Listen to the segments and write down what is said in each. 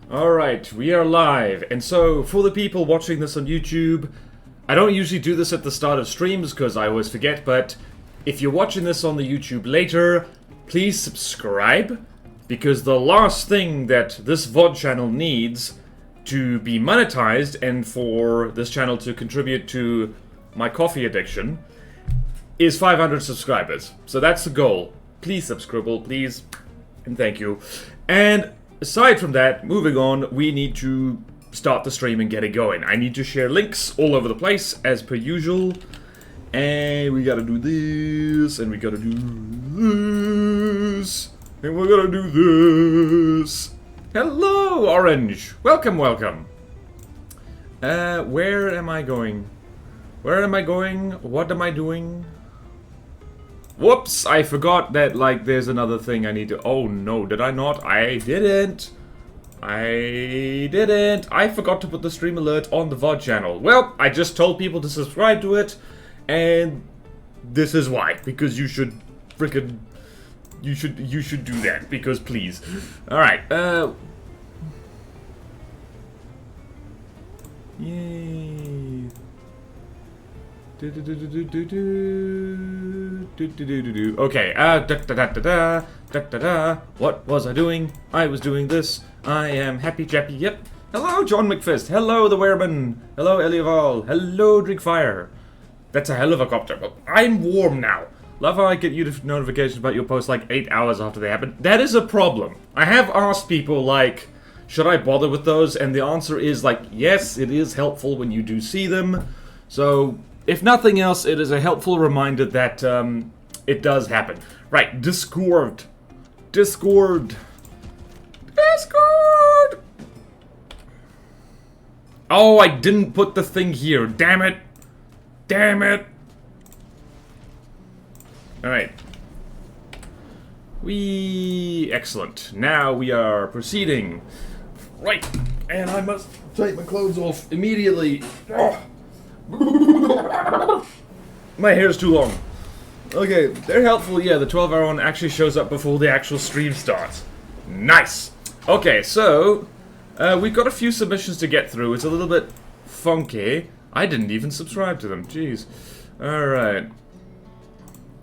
Alright, we are live, and so for the people watching this on YouTube, I don't usually do this at the start of streams because I always forget, but if you're watching this on the YouTube later, please subscribe, because the last thing that this VOD channel needs to be monetized and for this channel to contribute to my coffee addiction is 500 subscribers. So that's the goal. Please subscribe, please, and thank you. And aside from that, moving on, we need to start the stream and get it going. I need to share links all over the place, as per usual. And we gotta do this, and we gotta do this, and we're gonna do this. Hello, Orange! Welcome, welcome! Where am I going? Where am I going? What am I doing? Whoops, I forgot that, like, there's another thing I need to... Oh, no, did I not? I didn't. I forgot to put the stream alert on the VOD channel. Well, I just told people to subscribe to it, and this is why. Because you should frickin'... You should do that, because please. Alright, Yay. Okay, what was I doing? I was doing this. I am happy chappy, yep. Hello, John McFist. Hello, the Wereman. Hello, Elieval. Hello, Drinkfire. That's a hell of a copter, but I'm warm now. Love how I get notifications about your posts like 8 hours after they happen. That is a problem. I have asked people, like, should I bother with those? And the answer is, like, yes, it is helpful when you do see them. So... if nothing else, it is a helpful reminder that it does happen. Right, Discord. Oh, I didn't put the thing here. Damn it. Alright. Excellent. Now we are proceeding. Right, and I must take my clothes off immediately. Oh. My hair's too long. Okay, they're helpful. Yeah, the 12-hour one actually shows up before the actual stream starts. Nice! Okay, so, we've got a few submissions to get through. It's a little bit funky. I didn't even subscribe to them. Jeez. Alright.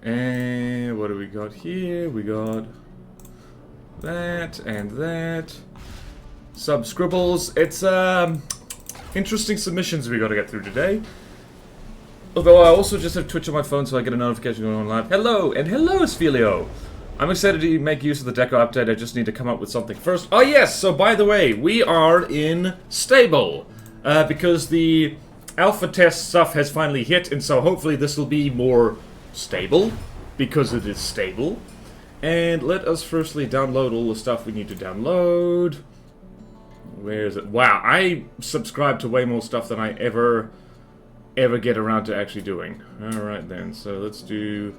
And what do we got here? We got that and that. Subscribbles. It's, interesting submissions we gotta get through today. Although I also just have Twitch on my phone so I get a notification going on live. Hello, and hello, Fulero. I'm excited to make use of the deco update. I just need to come up with something first. Oh yes, so by the way, we are in stable. Because the alpha test stuff has finally hit, and so hopefully this will be more stable. Because it is stable. And let us firstly download all the stuff we need to download. Where is it? Wow, I subscribe to way more stuff than I ever get around to actually doing. Alright then, so let's do...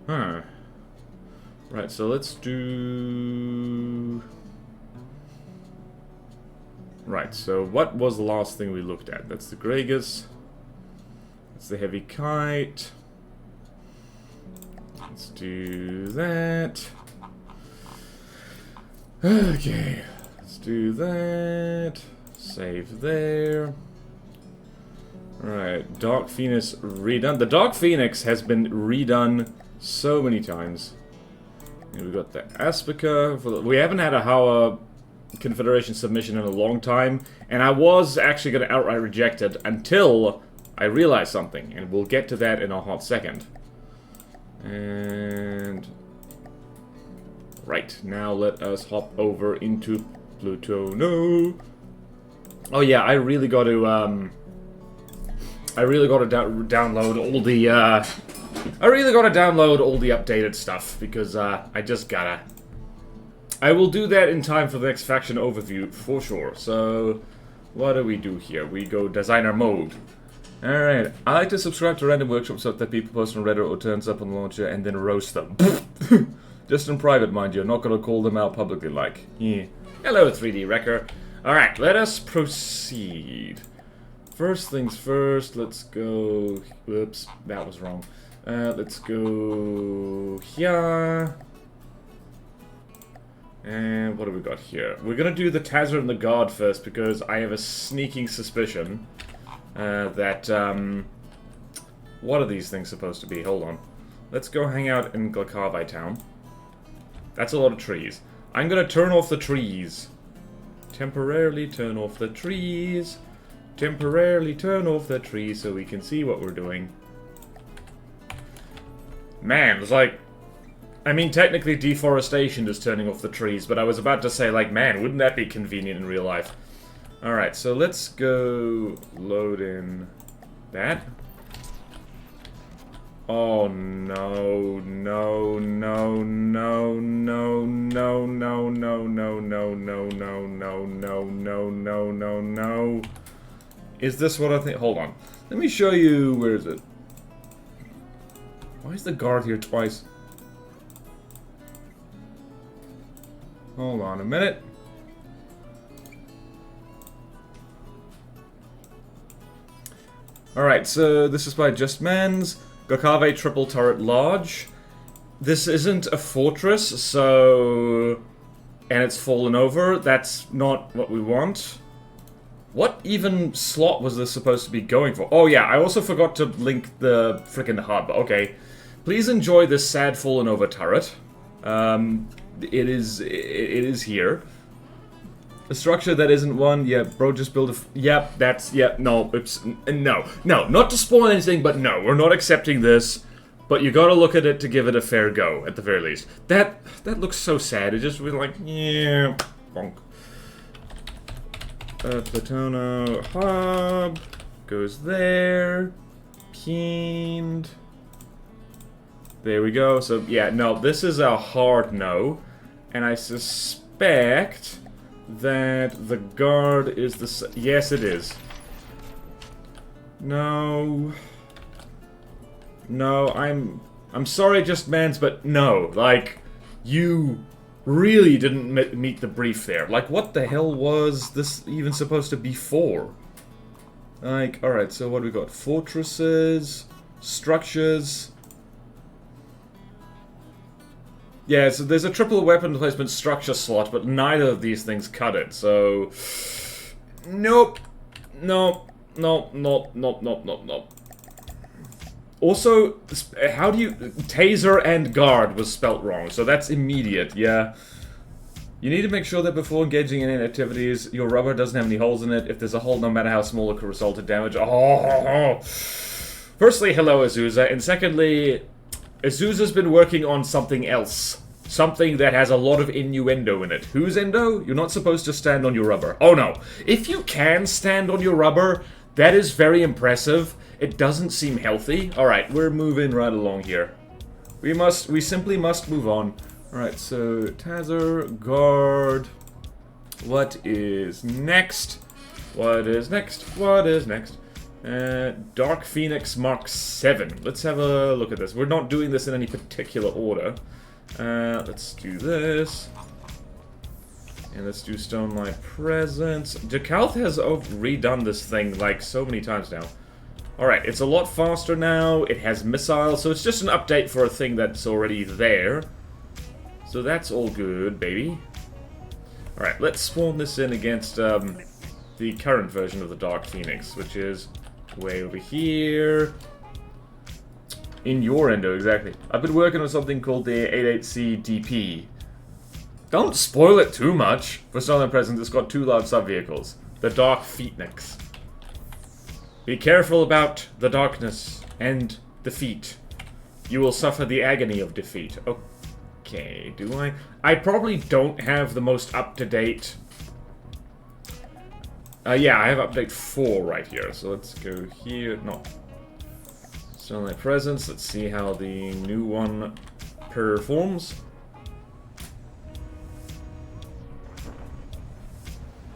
Right, so let's do... Right, so what was the last thing we looked at? That's the Gragus. That's the Heavy Kite. Let's do that. Okay. Do that. Save there. Alright, Dark Phoenix redone. The Dark Phoenix has been redone so many times. And we've got the Aspica. We haven't had a Hawa Confederation submission in a long time. And I was actually going to outright reject it until I realized something. And we'll get to that in a hot second. And... right, now let us hop over into... Pluto, no. Oh yeah, I really got to download all the updated stuff because I just gotta. I will do that in time for the next faction overview for sure. So, what do we do here? We go designer mode. All right. I like to subscribe to random workshops so that people post on Reddit or turns up on the launcher and then roast them. Just in private, mind you. I'm not gonna call them out publicly, like. Yeah. Hello, 3D Wrecker. Alright, let us proceed. First things first, let's go... Whoops, that was wrong. Let's go... here. And what do we got here? We're gonna do the Tazzer and the Guard first because I have a sneaking suspicion that, what are these things supposed to be? Hold on. Let's go hang out in Glakavai town. That's a lot of trees. I'm gonna turn off the trees. Temporarily turn off the trees. Temporarily turn off the trees so we can see what we're doing. Man, it's like... I mean, technically deforestation is turning off the trees, but I was about to say, like, man, wouldn't that be convenient in real life? Alright, so let's go load in that. Oh, no, no, no, no, no, no, no, no, no, no, no, no, no, no, no, no, no, no. Is this what I think? Hold on. Let me show you, where is it? Why is the guard here twice? Hold on a minute. Alright, so this is by Just Man's Gokave Triple Turret Lodge. This isn't a fortress, so... and it's fallen over. That's not what we want. What even slot was this supposed to be going for? Oh yeah, I also forgot to link the frickin' hub. Okay. Please enjoy this sad fallen over turret. It is here. A structure that isn't one. Yeah, bro, just build a... Yep, that's... Yeah, no, it's... No, not to spoil anything, but no, we're not accepting this. But you gotta look at it to give it a fair go, at the very least. That looks so sad. It just was like, yeah, bonk. Platono hub goes there. Peened. There we go. So, yeah, no, this is a hard no. And I suspect that the guard is the... Yes, it is. No. No, I'm sorry, Just Mans, but no. Like, you really didn't meet the brief there. Like, what the hell was this even supposed to be for? Like, alright, so what do we got? Fortresses, structures... Yeah, so there's a triple weapon placement structure slot, but neither of these things cut it, so... Nope. Nope. Nope, nope, nope, nope, nope, nope. Also, how do you... Taser and guard was spelt wrong, so that's immediate, yeah. You need to make sure that before engaging in any activities, your rubber doesn't have any holes in it. If there's a hole, no matter how small, it could result in damage. Oh. Firstly, hello, Azusa, and secondly... Azusa's been working on something else. Something that has a lot of innuendo in it. Whose endo? You're not supposed to stand on your rubber. Oh no. If you can stand on your rubber, that is very impressive. It doesn't seem healthy. Alright, we're moving right along here. We simply must move on. Alright, so Tazzer, guard. What is next? What is next? What is next? Dark Phoenix Mark 7. Let's have a look at this. We're not doing this in any particular order. Let's do this. And let's do Stonelight Presence. Decalth has redone this thing like so many times now. Alright, it's a lot faster now. It has missiles, so it's just an update for a thing that's already there. So that's all good, baby. Alright, let's spawn this in against the current version of the Dark Phoenix, which is... way over here. In your endo, exactly. I've been working on something called the 88C DP. Don't spoil it too much. For Southern Presence, it's got two large sub-vehicles. The Dark Phoenix. Be careful about the darkness and defeat. You will suffer the agony of defeat. Okay, do I? I probably don't have the most up-to-date... yeah, I have update 4 right here, so let's go here. No. Sunlight Presence, let's see how the new one performs.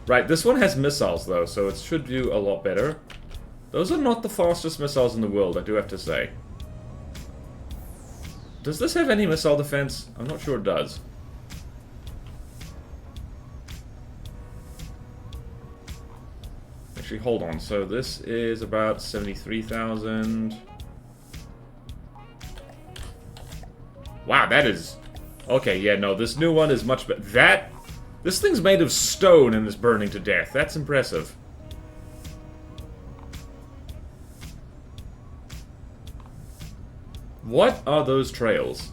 Right, this one has missiles though, so it should do a lot better. Those are not the fastest missiles in the world, I do have to say. Does this have any missile defense? I'm not sure it does. Actually, hold on. So this is about 73,000. Wow, that is Okay, yeah, no, this new one is much better. This thing's made of stone and is burning to death. That's impressive. What are those trails?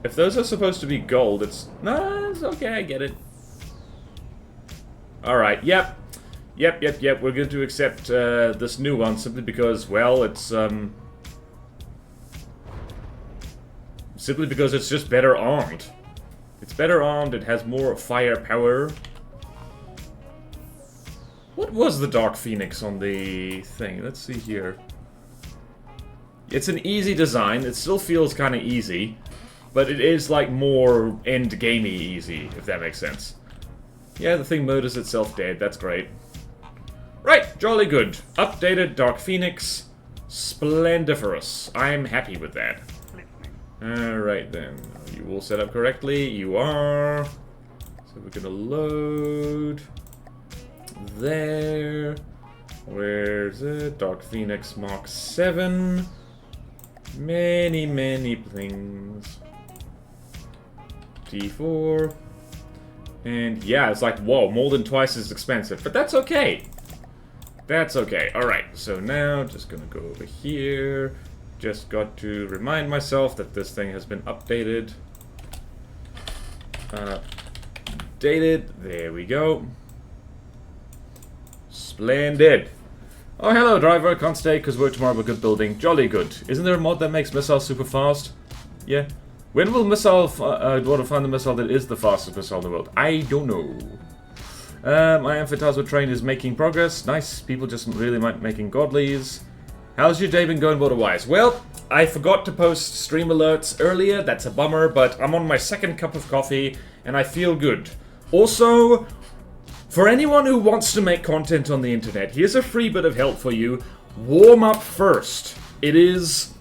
If those are supposed to be gold, it's... No, it's okay, I get it. Alright, yep. Yep, we're going to accept this new one simply because, well, it's, simply because it's just better armed. It's better armed, it has more firepower. What was the Dark Phoenix on the thing? Let's see here. It's an easy design, it still feels kind of easy, but it is like more end-gamey easy, if that makes sense. Yeah, the thing murders itself dead, that's great. Right, jolly good. Updated Dark Phoenix, splendiferous. I'm happy with that. Alright then, are you all set up correctly? You are. So we're gonna load. There. Where's it? Dark Phoenix Mark 7. Many, many things. T4. And yeah, it's like, whoa, more than twice as expensive. But that's okay. That's okay. Alright, so now just gonna go over here. Just got to remind myself that this thing has been updated. Updated. There we go. Splendid. Oh, hello, driver. Can't stay because work tomorrow, but good building. Jolly good. Isn't there a mod that makes missiles super fast? Yeah. When will missile want to find the missile that is the fastest missile in the world? I don't know. My Amphitasma train is making progress. Nice. People just really like making godlies. How's your day been going water-wise? Well, I forgot to post stream alerts earlier. That's a bummer, but I'm on my second cup of coffee, and I feel good. Also, for anyone who wants to make content on the internet, here's a free bit of help for you. Warm up first. It is,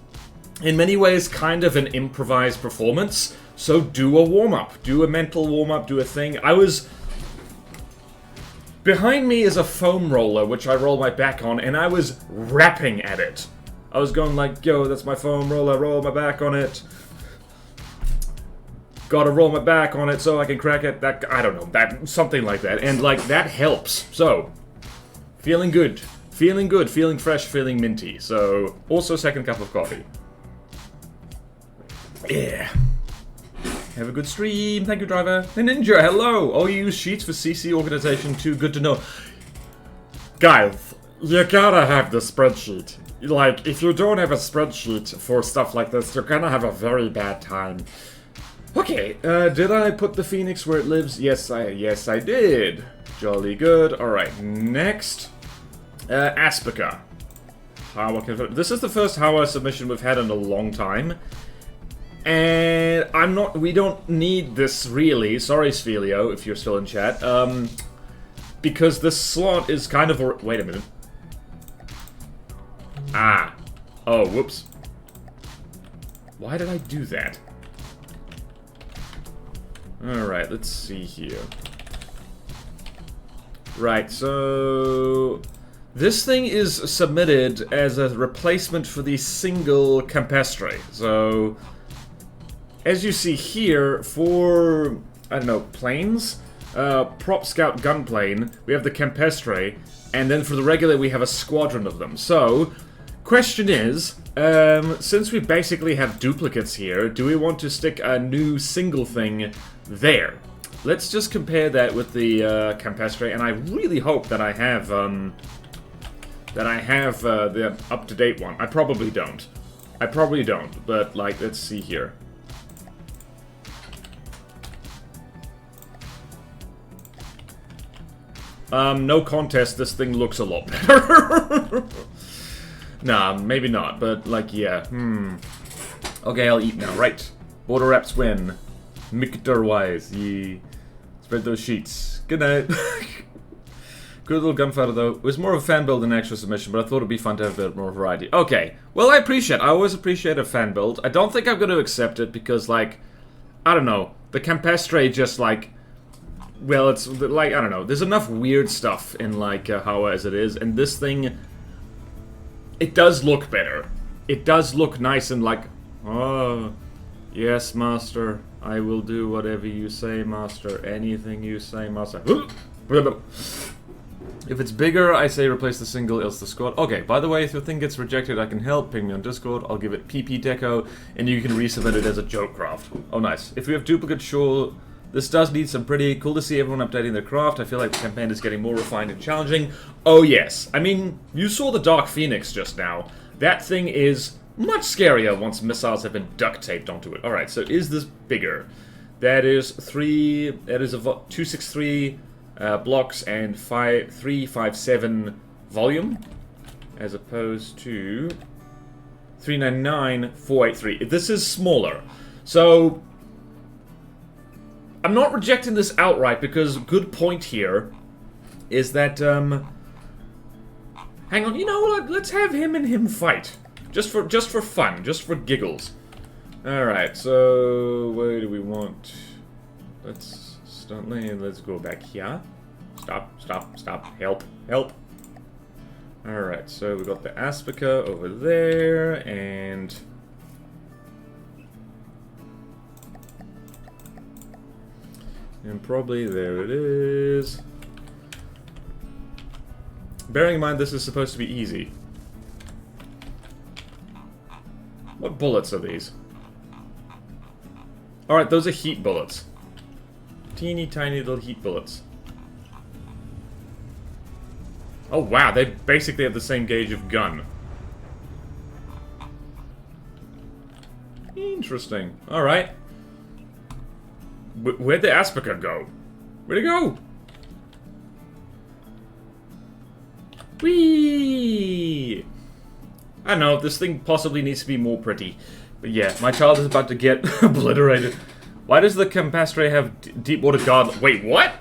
in many ways, kind of an improvised performance, so do a warm-up. Do a mental warm-up, do a thing. Behind me is a foam roller, which I roll my back on, and I was rapping at it. I was going like, yo, that's my foam roller, roll my back on it. Gotta roll my back on it so I can crack it. That, I don't know, that something like that. And like, that helps. So, feeling good. Feeling good, feeling fresh, feeling minty. So, also second cup of coffee. Yeah. Have a good stream. Thank you, driver. Ninja, hello. Oh, you use Sheets for CC organization too. Good to know. Guys, you gotta have the spreadsheet. Like, if you don't have a spreadsheet for stuff like this, you're gonna have a very bad time. Okay, did I put the Phoenix where it lives? Yes, I did. Jolly good. Alright, next. Aspica. This is the first Hawa submission we've had in a long time. And we don't need this really. Sorry, Sphelio, if you're still in chat. Because this slot is kind of... Wait a minute. Ah. Oh, whoops. Why did I do that? Alright, let's see here. Right, so... This thing is submitted as a replacement for the single Campestre. So... As you see here, for, I don't know, planes? Prop Scout Gunplane, we have the Campestre, and then for the regular we have a squadron of them. So, question is, since we basically have duplicates here, do we want to stick a new single thing there? Let's just compare that with the Campestre, and I really hope that I have the up-to-date one. I probably don't. But, like, let's see here. No contest, this thing looks a lot better. Nah, maybe not, but, like, yeah. Okay, I'll eat now. Right. Border Raps win. Mictor-wise, ye. Spread those sheets. Good night. Good little gunfighter, though. It was more of a fan build than an actual submission, but I thought it'd be fun to have a bit more variety. Okay. Well, I always appreciate a fan build. I don't think I'm going to accept it because, like, I don't know. The Campestre just, like... Well, it's, like, I don't know. There's enough weird stuff in, like, Hawa as it is, and this thing... It does look better. It does look nice and, like... Oh... Yes, master. I will do whatever you say, master. Anything you say, master. If it's bigger, I say replace the single, else the squad. Okay, by the way, if your thing gets rejected, I can help. Ping me on Discord. I'll give it PP Deco, and you can resubmit it as a joke craft. Oh, nice. If we have duplicate, sure. This does need some pretty. Cool to see everyone updating their craft. I feel like the campaign is getting more refined and challenging. Oh, yes. I mean, you saw the Dark Phoenix just now. That thing is much scarier once missiles have been duct taped onto it. Alright, so is this bigger? That is 263 blocks and 357 volume, as opposed to 399 483. This is smaller. So I'm not rejecting this outright because good point here is that hang on, you know what? Let's have him and him fight. Just for fun, just for giggles. Alright, so where do we want? Let's go back here. Stop. Help. Alright, so we got the Aspica over there, and probably there it is. Bearing in mind this is supposed to be easy. What bullets are these? Alright, those are heat bullets. Teeny tiny little heat bullets. Oh wow, they basically have the same gauge of gun. Interesting. Alright. Where'd the Aspica go? Where'd it go? Whee! I don't know, this thing possibly needs to be more pretty. But yeah, my child is about to get obliterated. Why does the Campastre have deep water guard? Wait, what?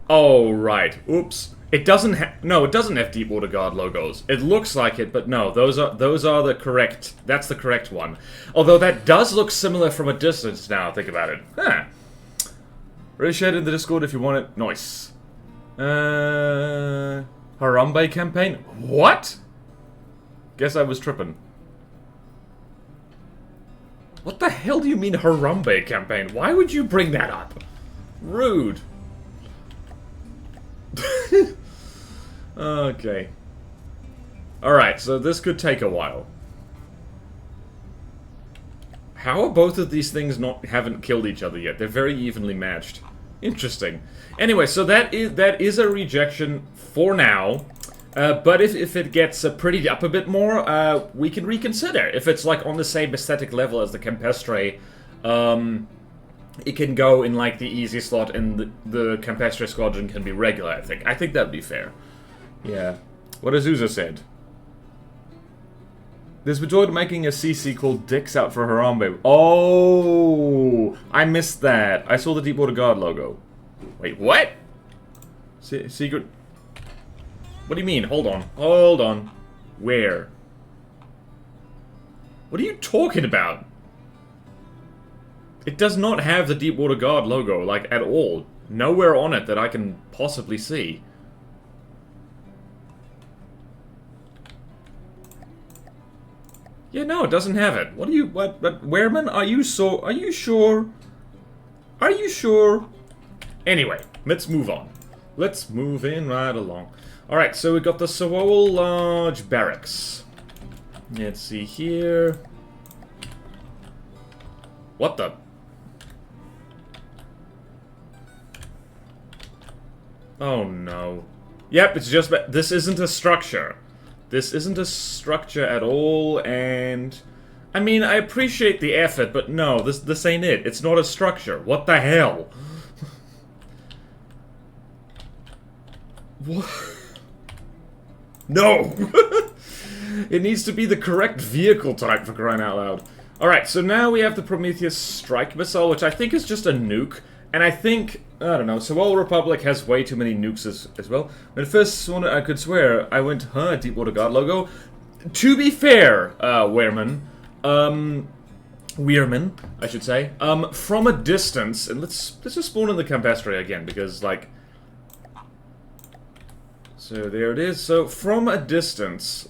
Oh, right. Oops. It doesn't have... No, it doesn't have deep water guard logos. It looks like it, but no. Those are the correct... That's the correct one. Although that does look similar from a distance now, think about it. Huh. Really share it in the Discord if you want it. Nice. Harambe campaign? What? Guess I was tripping. What the hell do you mean Harambe campaign? Why would you bring that up? Rude. Okay. Alright, so this could take a while. How are both of these things haven't killed each other yet? They're very evenly matched. Interesting. Anyway, so that is a rejection for now. But if it gets prettied up a bit more, we can reconsider. If it's like on the same aesthetic level as the Campestre, it can go in like the easy slot, and the Campestre squadron can be regular. I think that'd be fair. Yeah. What Azusa said. There's been talk of making a CC called Dicks Out for Harambe. Oh, I missed that. I saw the Deepwater Guard logo. Wait, what? Secret. What do you mean? Hold on. Hold on. Where? What are you talking about? It does not have the Deepwater Guard logo, like, at all. Nowhere on it that I can possibly see. Yeah, no, it doesn't have it. What are you... What Wehrman? Are you sure? Are you sure? Anyway, let's move on. Let's move in right along. Alright, so we got the Sewol Large Barracks. Let's see here. What the... Oh no. Yep, it's just... This isn't a structure. This isn't a structure at all, and... I mean, I appreciate the effort, but no, this ain't it. It's not a structure. What the hell? What? No! It needs to be the correct vehicle type, for crying out loud. Alright, so now we have the Prometheus Strike Missile, which I think is just a nuke. And I think, I don't know, Sewol Republic has way too many nukes as well. When I first saw it, I could swear, I went, huh, Deepwater Guard logo. To be fair, Wehrman, I should say, from a distance, and let's just spawn in the Campestre again, because, like... So there it is. So from a distance,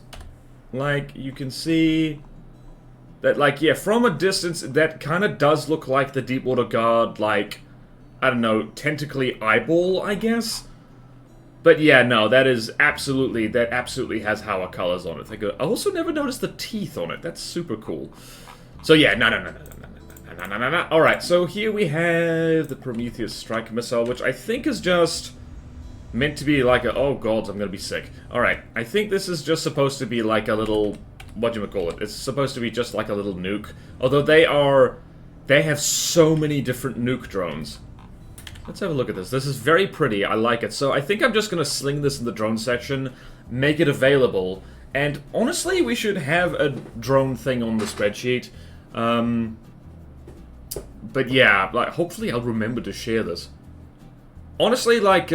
like, you can see... That, like, yeah, from a distance, that kind of does look like the Deepwater Guard, like, I don't know, tentacly eyeball, I guess? But yeah, no, that absolutely has Hauer colors on it. I also never noticed the teeth on it. That's super cool. So yeah, no. Alright, so here we have the Prometheus strike missile, which I think is just meant to be like a... Oh god, I'm gonna be sick. Alright, I think this is just supposed to be like a little... Whatchamacallit? It's supposed to be just like a little nuke. Although they have so many different nuke drones. Let's have a look at this. This is very pretty. I like it. So I think I'm just going to sling this in the drone section, make it available, and honestly, we should have a drone thing on the spreadsheet. But yeah, like, hopefully I'll remember to share this. Honestly, like,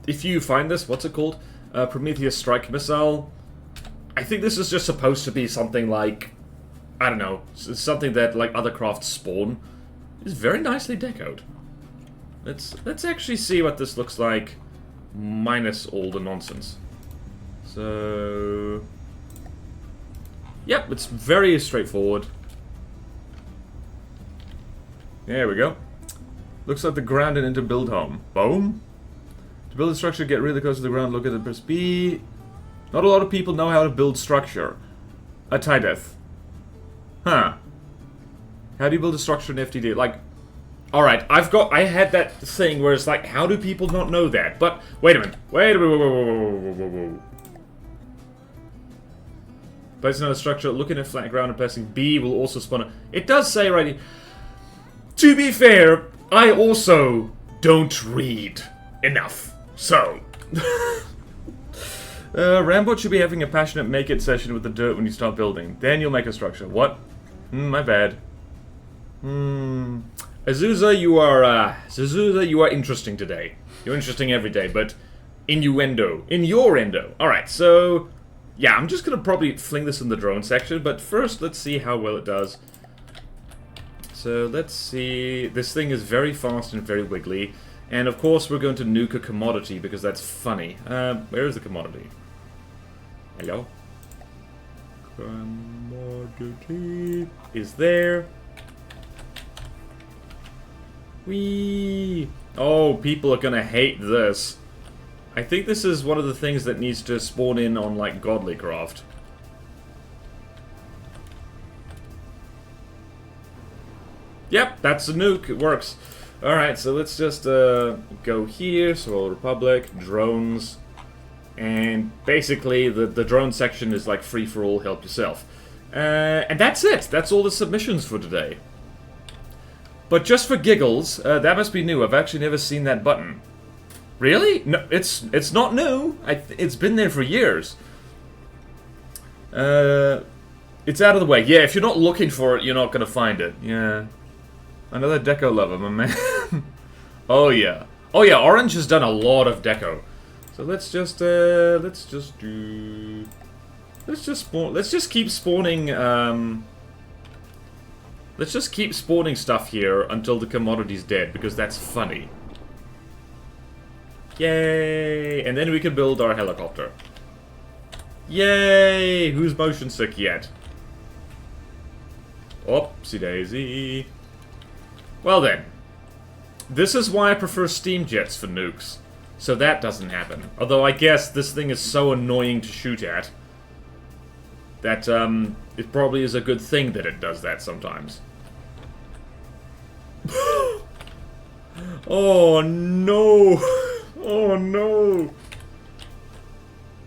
if you find this, what's it called? Prometheus Strike Missile. I think this is just supposed to be something like, I don't know, something that, like, other crafts spawn. It's very nicely decoed. Let's actually see what this looks like, minus all the nonsense. So... Yep, it's very straightforward. There we go. Looks like the ground and into build home. Boom. To build a structure, get really close to the ground, look at the press B. Not a lot of people know how to build structure. A tie death. Huh. How do you build a structure in FTD? Like... Alright, I had that thing where it's like, how do people not know that? But, wait a minute. Whoa. Place another structure, looking at flat ground and pressing B will also spawn a... It does say right here... To be fair, I also don't read enough. So... Rambot should be having a passionate make-it session with the dirt when you start building. Then you'll make a structure. What? My bad. Azusa, you are interesting today. You're interesting every day, but in your endo. Alright, so yeah, I'm just gonna probably fling this in the drone section, but first let's see how well it does. So let's see, this thing is very fast and very wiggly, and of course we're going to nuke a commodity because that's funny. Where is the commodity? Hello? Commodity is there. Whee! Oh, people are gonna hate this. I think this is one of the things that needs to spawn in on, like, Godly Craft. Yep, that's a nuke. It works. Alright, so let's just go here. So, Republic, drones. And basically, the drone section is like free-for-all, help yourself. And that's it. That's all the submissions for today. But just for giggles, that must be new. I've actually never seen that button. Really? No, it's not new. It's been there for years. It's out of the way. Yeah, if you're not looking for it, you're not gonna find it. Yeah. Another deco lover, my man. Oh yeah. Oh yeah, Orange has done a lot of deco. So let's just keep spawning, let's just keep spawning stuff here until the commodity's dead, because that's funny. Yay! And then we can build our helicopter. Yay! Who's motion sick yet? Oopsie daisy. Well then. This is why I prefer steam jets for nukes. So that doesn't happen. Although I guess this thing is so annoying to shoot at that it probably is a good thing that it does that sometimes. Oh no! Oh no!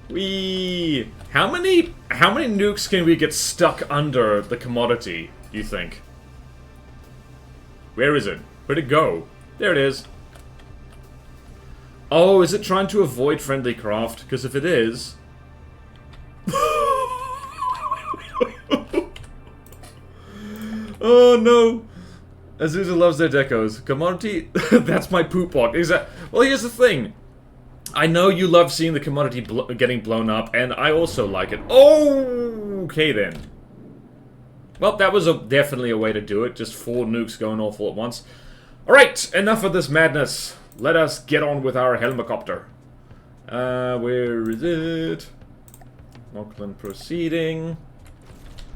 Wee! How many nukes can we get stuck under the commodity, you think? Where is it? Where'd it go? There it is. Oh, is it trying to avoid friendly craft? Because if it is... Oh no! Azusa loves their decos. Commodity? That's my poop walk. Well, here's the thing. I know you love seeing the commodity getting blown up, and I also like it. Oh, okay then. Well, that was definitely a way to do it. Just 4 nukes going off all at once. Alright, enough of this madness. Let us get on with our helicopter. Where is it? Auckland proceeding.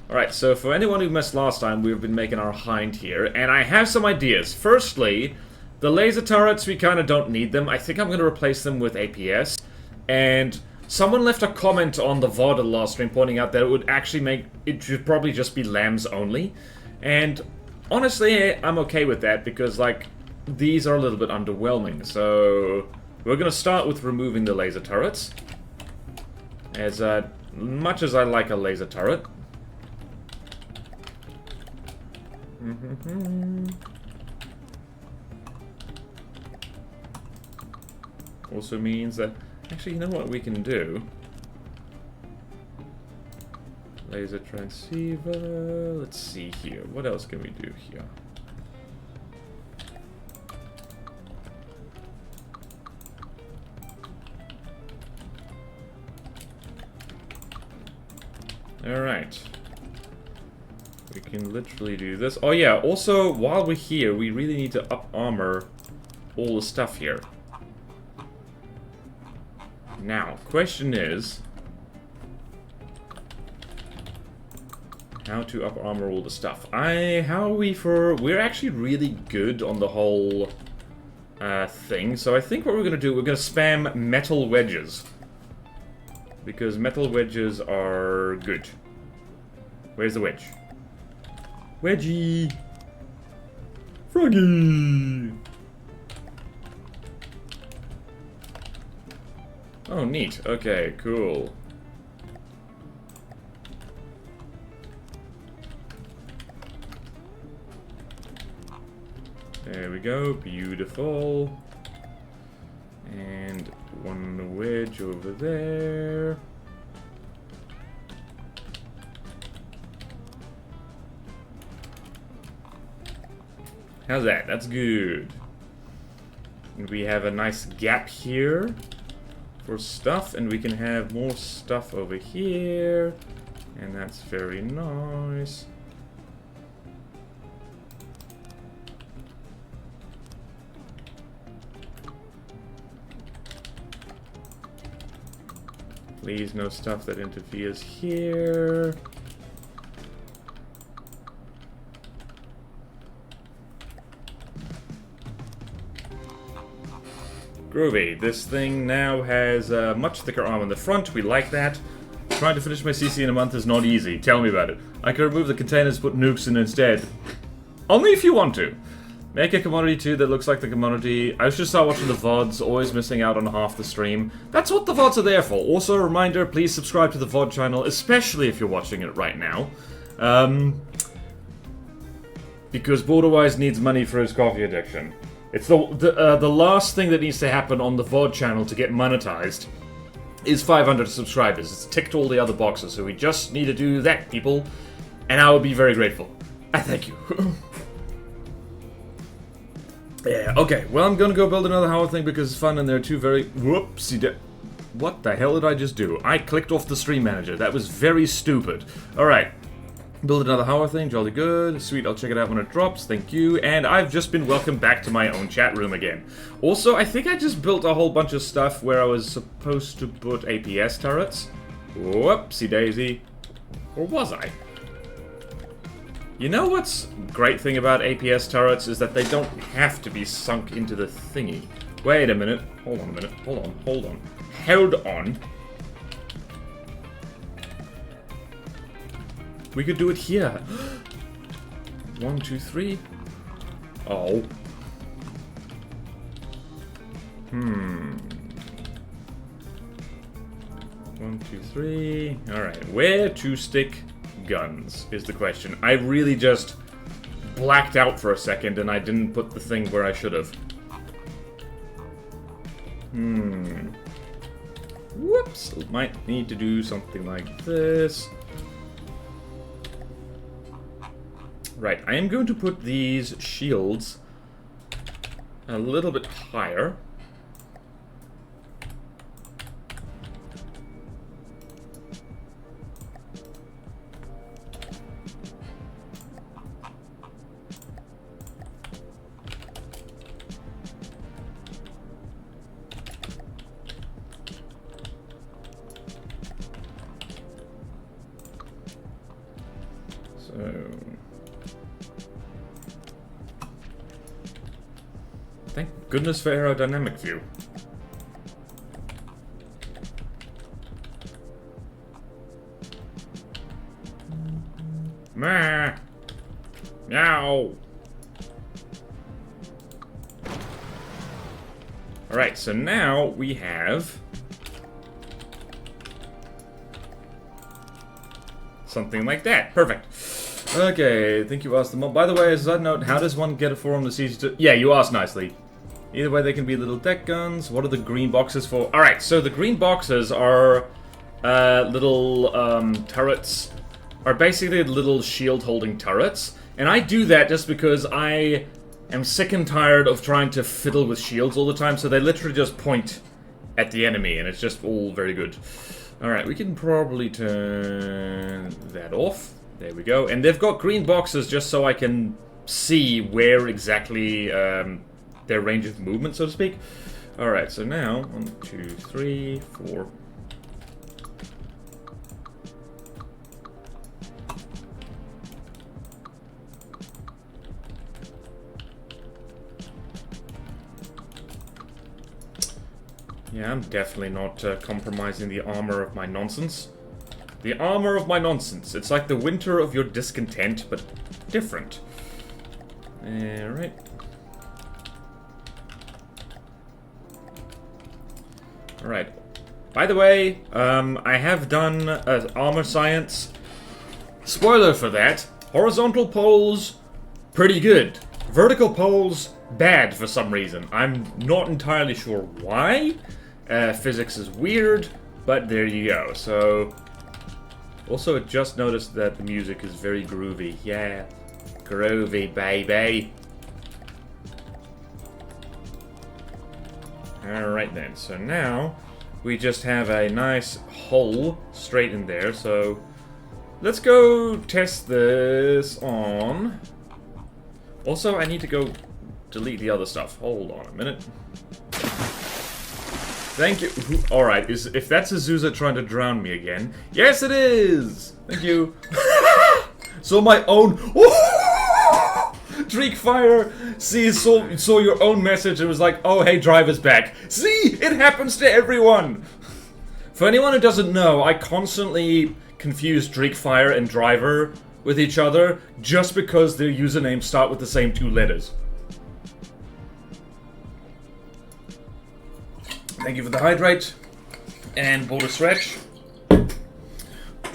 Alright, so for anyone who missed last time, we've been making our hind here, and I have some ideas. Firstly, the laser turrets, we kind of don't need them. I think I'm going to replace them with APS. And someone left a comment on the VOD of the last stream pointing out that it would actually make... It should probably just be lambs only. And honestly, I'm okay with that because, like, these are a little bit underwhelming. So we're going to start with removing the laser turrets. As much as I like a laser turret. Also means that... Actually, you know what we can do? Laser transceiver... Let's see here. What else can we do here? Alright. We can literally do this. Oh yeah, also, while we're here, we really need to up-armor all the stuff here. Now, question is... how to up-armor all the stuff. How are we for... We're actually really good on the whole thing, so I think what we're gonna do, we're gonna spam metal wedges. Because metal wedges are good. Where's the wedge? Wedgie! Froggy! Oh, neat. Okay, cool. There we go. Beautiful. And one wedge over there. How's that? That's good. And we have a nice gap here for stuff, and we can have more stuff over here. And that's very nice. Please, no stuff that interferes here. Groovy. This thing now has a much thicker arm on the front. We like that. Trying to finish my CC in a month is not easy. Tell me about it. I can remove the containers, put nukes in instead. Only if you want to. Make a commodity too that looks like the commodity. I should start watching the VODs, always missing out on half the stream. That's what the VODs are there for. Also, a reminder, please subscribe to the VOD channel, especially if you're watching it right now. Because Borderwise needs money for his coffee addiction. It's the last thing that needs to happen on the VOD channel to get monetized is 500 subscribers. It's ticked all the other boxes, so we just need to do that, people. And I would be very grateful. I thank you. Yeah, okay. Well, I'm gonna go build another Howard thing because it's fun and they're two very... Whoopsie. What the hell did I just do? I clicked off the stream manager. That was very stupid. Alright. Build another Howard thing. Jolly good. Sweet, I'll check it out when it drops. Thank you. And I've just been welcomed back to my own chat room again. Also, I think I just built a whole bunch of stuff where I was supposed to put APS turrets. Whoopsie daisy. Or was I? You know what's great thing about APS turrets is that they don't have to be sunk into the thingy. Wait a minute. Hold on a minute. Hold on. Hold on. Hold on. We could do it here. 1, 2, 3. Oh. 1, 2, 3. Alright. Where to stick guns is the question. I really just blacked out for a second and I didn't put the thing where I should have. Whoops. Might need to do something like this. Right, I am going to put these shields a little bit higher. Goodness for aerodynamic view. Meh. Meow. Alright, so now we have something like that. Perfect. Okay, I think you asked them all. By the way, as a side note, how does one get a 4 on the CC2? Yeah, you asked nicely. Either way, they can be little deck guns. What are the green boxes for? Alright, so the green boxes are little turrets. Are basically little shield-holding turrets. And I do that just because I am sick and tired of trying to fiddle with shields all the time, so they literally just point at the enemy, and it's just all very good. Alright, we can probably turn that off. There we go. And they've got green boxes just so I can see where exactly their range of movement, so to speak. Alright, so now, 1, 2, 3, 4... Yeah, I'm definitely not compromising the armor of my nonsense. The armor of my nonsense. It's like the winter of your discontent, but different. Alright. Alright. By the way, I have done armor science. Spoiler for that. Horizontal poles, pretty good. Vertical poles, bad for some reason. I'm not entirely sure why. Physics is weird, but there you go. So, also I just noticed that the music is very groovy. Yeah, groovy, baby. Alright then, so now we just have a nice hole straight in there, so let's go test this on. Also, I need to go delete the other stuff. Hold on a minute. Thank you. Alright, if that's Azusa trying to drown me again. Yes, it is! Thank you. So my own... Fire. See, saw your own message and was like, oh, hey, driver's back. See? It happens to everyone! For anyone who doesn't know, I constantly confuse Fire and Driver with each other just because their usernames start with the same 2 letters. Thank you for the hydrate and border stretch. Oh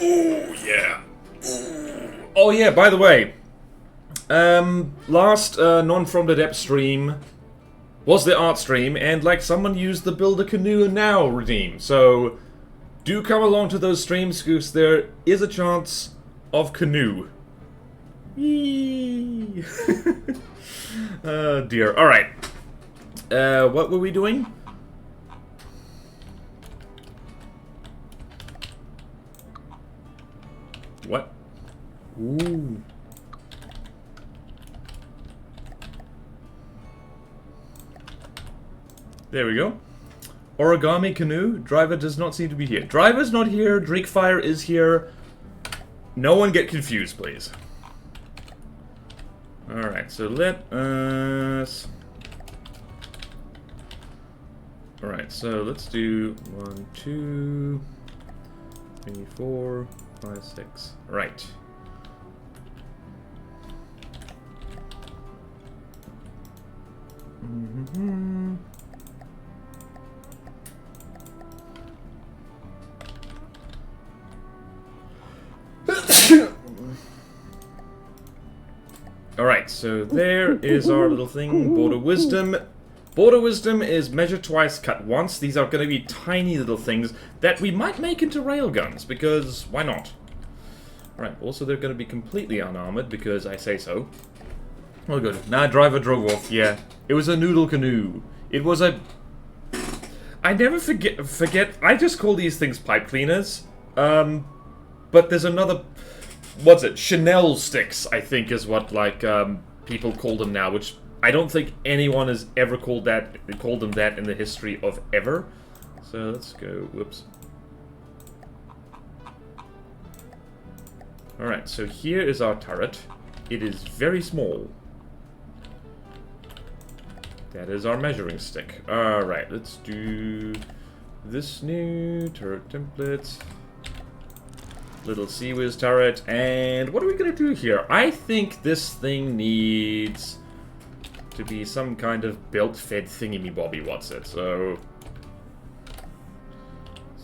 yeah. Oh yeah, by the way, last non from the depth stream was the art stream, and like someone used the build a canoe now redeem. So do come along to those streams because there is a chance of canoe. Yee. Oh dear. All right. What were we doing? What? Ooh. There we go. Origami canoe. Driver does not seem to be here. Driver's not here. Fire is here. No one get confused, please. Alright, so let us... Alright, so let's do 1, 2, 3, 4, 5, 6. Right. Mm-hmm. Alright, so there is our little thing, Border Wisdom. Border Wisdom is measure twice, cut once. These are going to be tiny little things that we might make into railguns, because why not? Alright, also they're going to be completely unarmored, because I say so. Oh good. Nah, driver drove off, yeah. It was a noodle canoe. It was a... I never forget, I just call these things pipe cleaners. But there's another... What's it? Chanel sticks, I think, is what, like, people call them now, which I don't think anyone has ever called them that in the history of ever. So let's go, whoops. Alright, so here is our turret. It is very small. That is our measuring stick. Alright, let's do this new turret template. Little Sea-Whiz turret. And what are we going to do here? I think this thing needs to be some kind of belt-fed thingy-me-bobby, what's it? So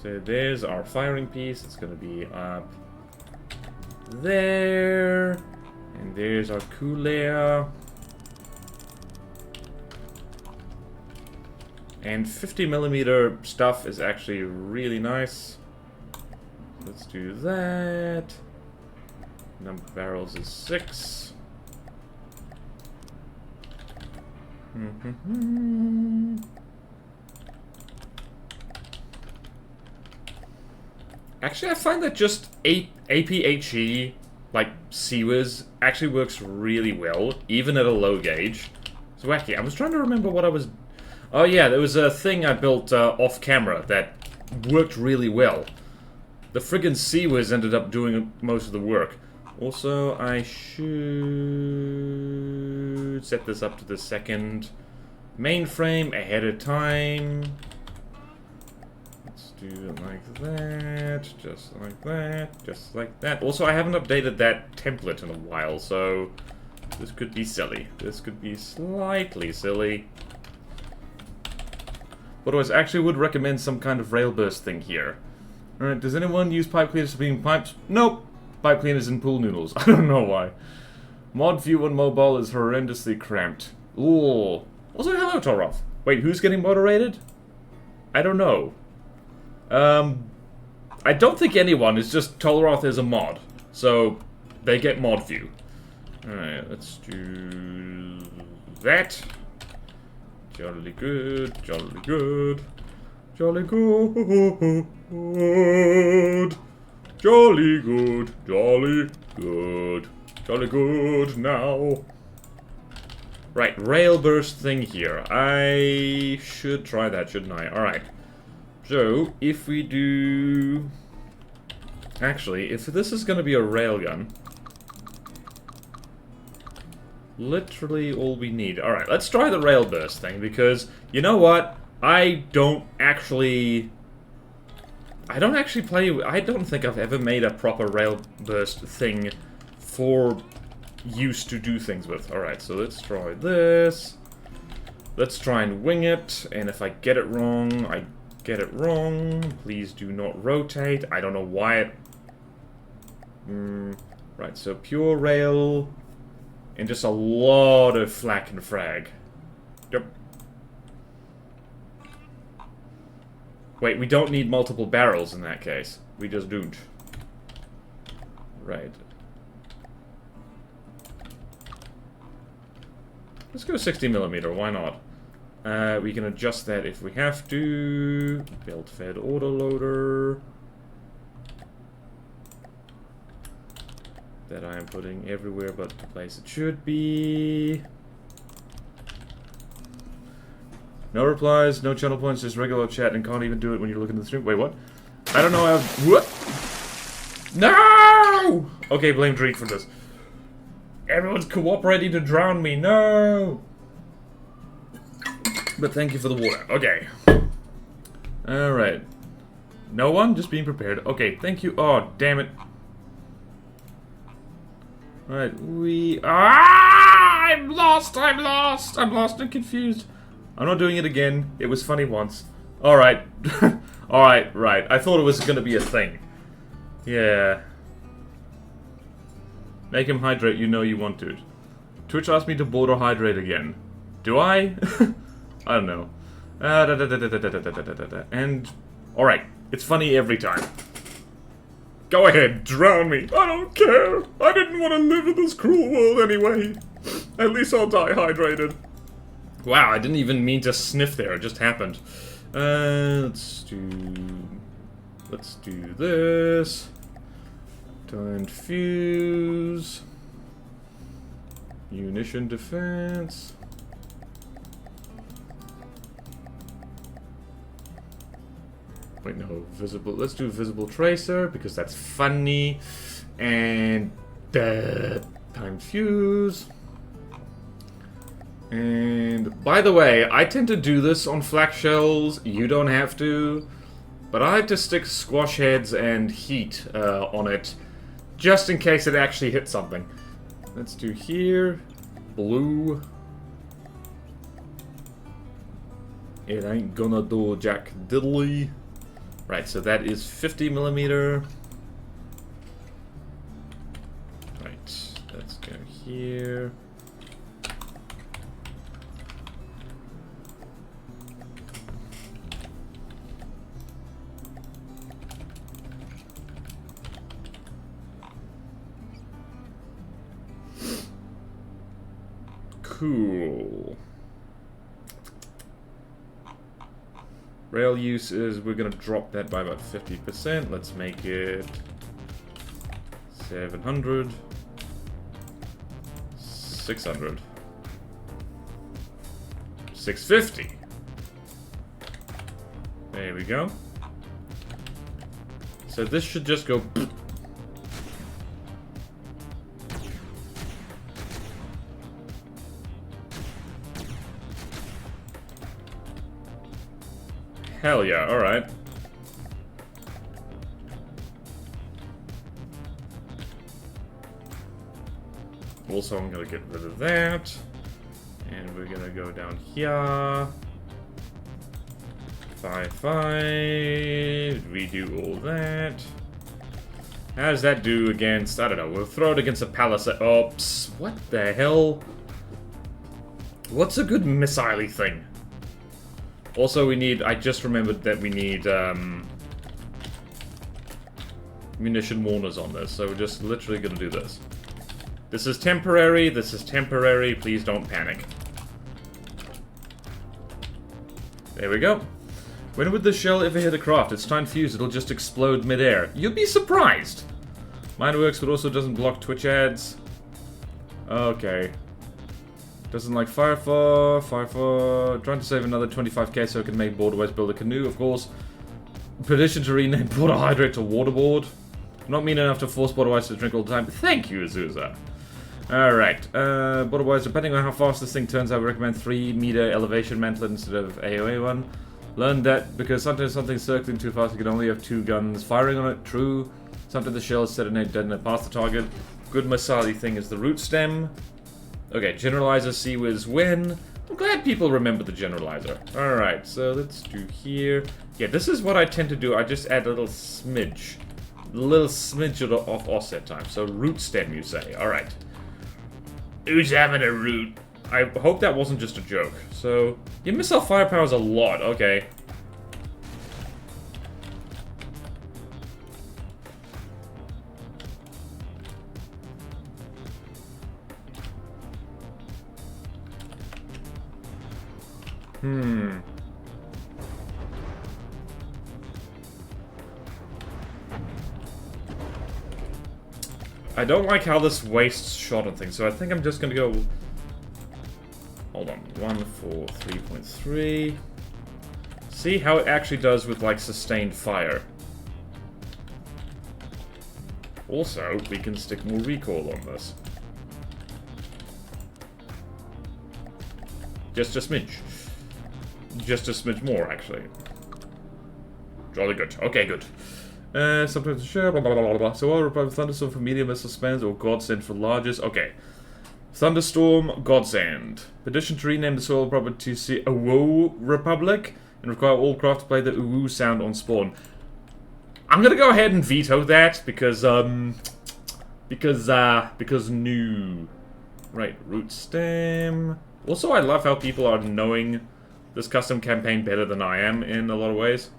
there's our firing piece. It's going to be up there. And there's our cooler. And 50mm stuff is actually really nice. Let's do that. Number of barrels is 6. Actually, I find that just APHE, like Sea-Whiz, actually works really well, even at a low gauge. It's wacky. I was trying to remember what I was... Oh yeah, there was a thing I built off camera that worked really well. The friggin' Sea-Whiz ended up doing most of the work. Also, I should set this up to the second mainframe ahead of time. Let's do it like that, just like that, just like that. Also, I haven't updated that template in a while, so this could be silly. This could be slightly silly. But I actually would recommend some kind of rail burst thing here. Alright, does anyone use pipe cleaners for cleaning pipes? Nope! Pipe cleaners and pool noodles. I don't know why. Mod view on mobile is horrendously cramped. Ooh. Also, hello, Toroth. Wait, who's getting moderated? I don't know. I don't think anyone. It's just Tolroth is a mod. So, they get mod view. Alright, let's do that. Jolly good, jolly good. Jolly good. Jolly good, jolly good. Jolly good now. Right, rail burst thing here. I should try that, shouldn't I? Alright. So, if we do... Actually, if this is going to be a railgun... Literally all we need. Alright, let's try the rail burst thing, because, you know what? I don't actually play... I don't think I've ever made a proper rail burst thing for use to do things with. Alright, so let's try this. Let's try and wing it, and if I get it wrong, I get it wrong. Please do not rotate. I don't know why it... Right, so pure rail... And just a lot of flak and frag. Yep. Wait, we don't need multiple barrels in that case. We just don't. Right. Let's go 60mm, why not? We can adjust that if we have to. Belt-fed autoloader. That I am putting everywhere but the place it should be. No replies, no channel points, just regular chat, and can't even do it when you're looking at the stream. Wait, what? I don't know how... What? No! Okay, blame Dreek for this. Everyone's cooperating to drown me, no! But thank you for the water. Okay. Alright. No one? Just being prepared. Okay, thank you. Oh, damn it. Alright, I'm lost and confused. I'm not doing it again. It was funny once. Alright. Alright, right. I thought it was gonna be a thing. Yeah. Make him hydrate, you know you want to. Twitch asked me to board or hydrate again. Do I? I don't know. And... Alright. It's funny every time. Go ahead, drown me. I don't care. I didn't want to live in this cruel world anyway. At least I'll die hydrated. Wow, I didn't even mean to sniff there. It just happened. Let's do this. Timed fuse. Munition defense. Wait, no, visible. Let's do visible tracer because that's funny. And time fuse. And, by the way, I tend to do this on flak shells. You don't have to. But I like to stick squash heads and heat on it, just in case it actually hits something. Let's do here. Blue. It ain't gonna do jack diddly. Right, so that is 50mm. Right, let's go here. Cool. Rail use is, we're gonna drop that by about 50%. Let's make it 700, 600, 650. There we go. So this should just go. Hell yeah, alright. Also, I'm gonna get rid of that. And we're gonna go down here. 5, 5. Redo all that. How does that do against... I don't know, we'll throw it against a palisade. Oops. What the hell? What's a good missile-y thing? Also, we need... I just remembered that we need, munition warners on this, so we're just literally gonna do this. This is temporary, please don't panic. There we go. When would the shell ever hit a craft? It's time fused, it'll just explode mid-air. You'd be surprised! Mine works, but also doesn't block Twitch ads. Okay. Doesn't like fire. Trying to save another 25k so I can make Borderways build a canoe, of course. Petition to rename Border Hydrate to Waterboard. I'm not mean enough to force Borderways to drink all the time. Thank you, Azusa. Alright, Borderways, depending on how fast this thing turns, I would recommend 3-meter elevation mantlet instead of AOA one. Learned that because sometimes something's circling too fast, you can only have 2 guns firing on it. True. Sometimes the shell is detonate past the target. Good Masali thing is the root stem. Okay, generalizer CWIZ win. I'm glad people remember the generalizer. Alright, so let's do here. Yeah, this is what I tend to do. I just add a little smidge. A little smidge of offset time. So root stem, you say. Alright. Who's having a root? I hope that wasn't just a joke. So, your missile firepower is a lot. Okay. I don't like how this wastes shot and things, so I think I'm just gonna go... Hold on. 1, 4, 3.3. See how it actually does with, like, sustained fire. Also, we can stick more recoil on this. Just a smidge. Just a smidge more, actually. Jolly good. Okay, good. Sometimes share, blah, blah, blah, blah, blah. So I'll reply with Thunderstorm for medium missile spans or Godsend for largest. Okay. Thunderstorm, Godsend. Petition to rename the soil property to Uwu Republic and require all craft to play the Uwu sound on spawn. I'm gonna go ahead and veto that because new. Right, root stem. Also, I love how people are knowing this custom campaign better than I am in a lot of ways.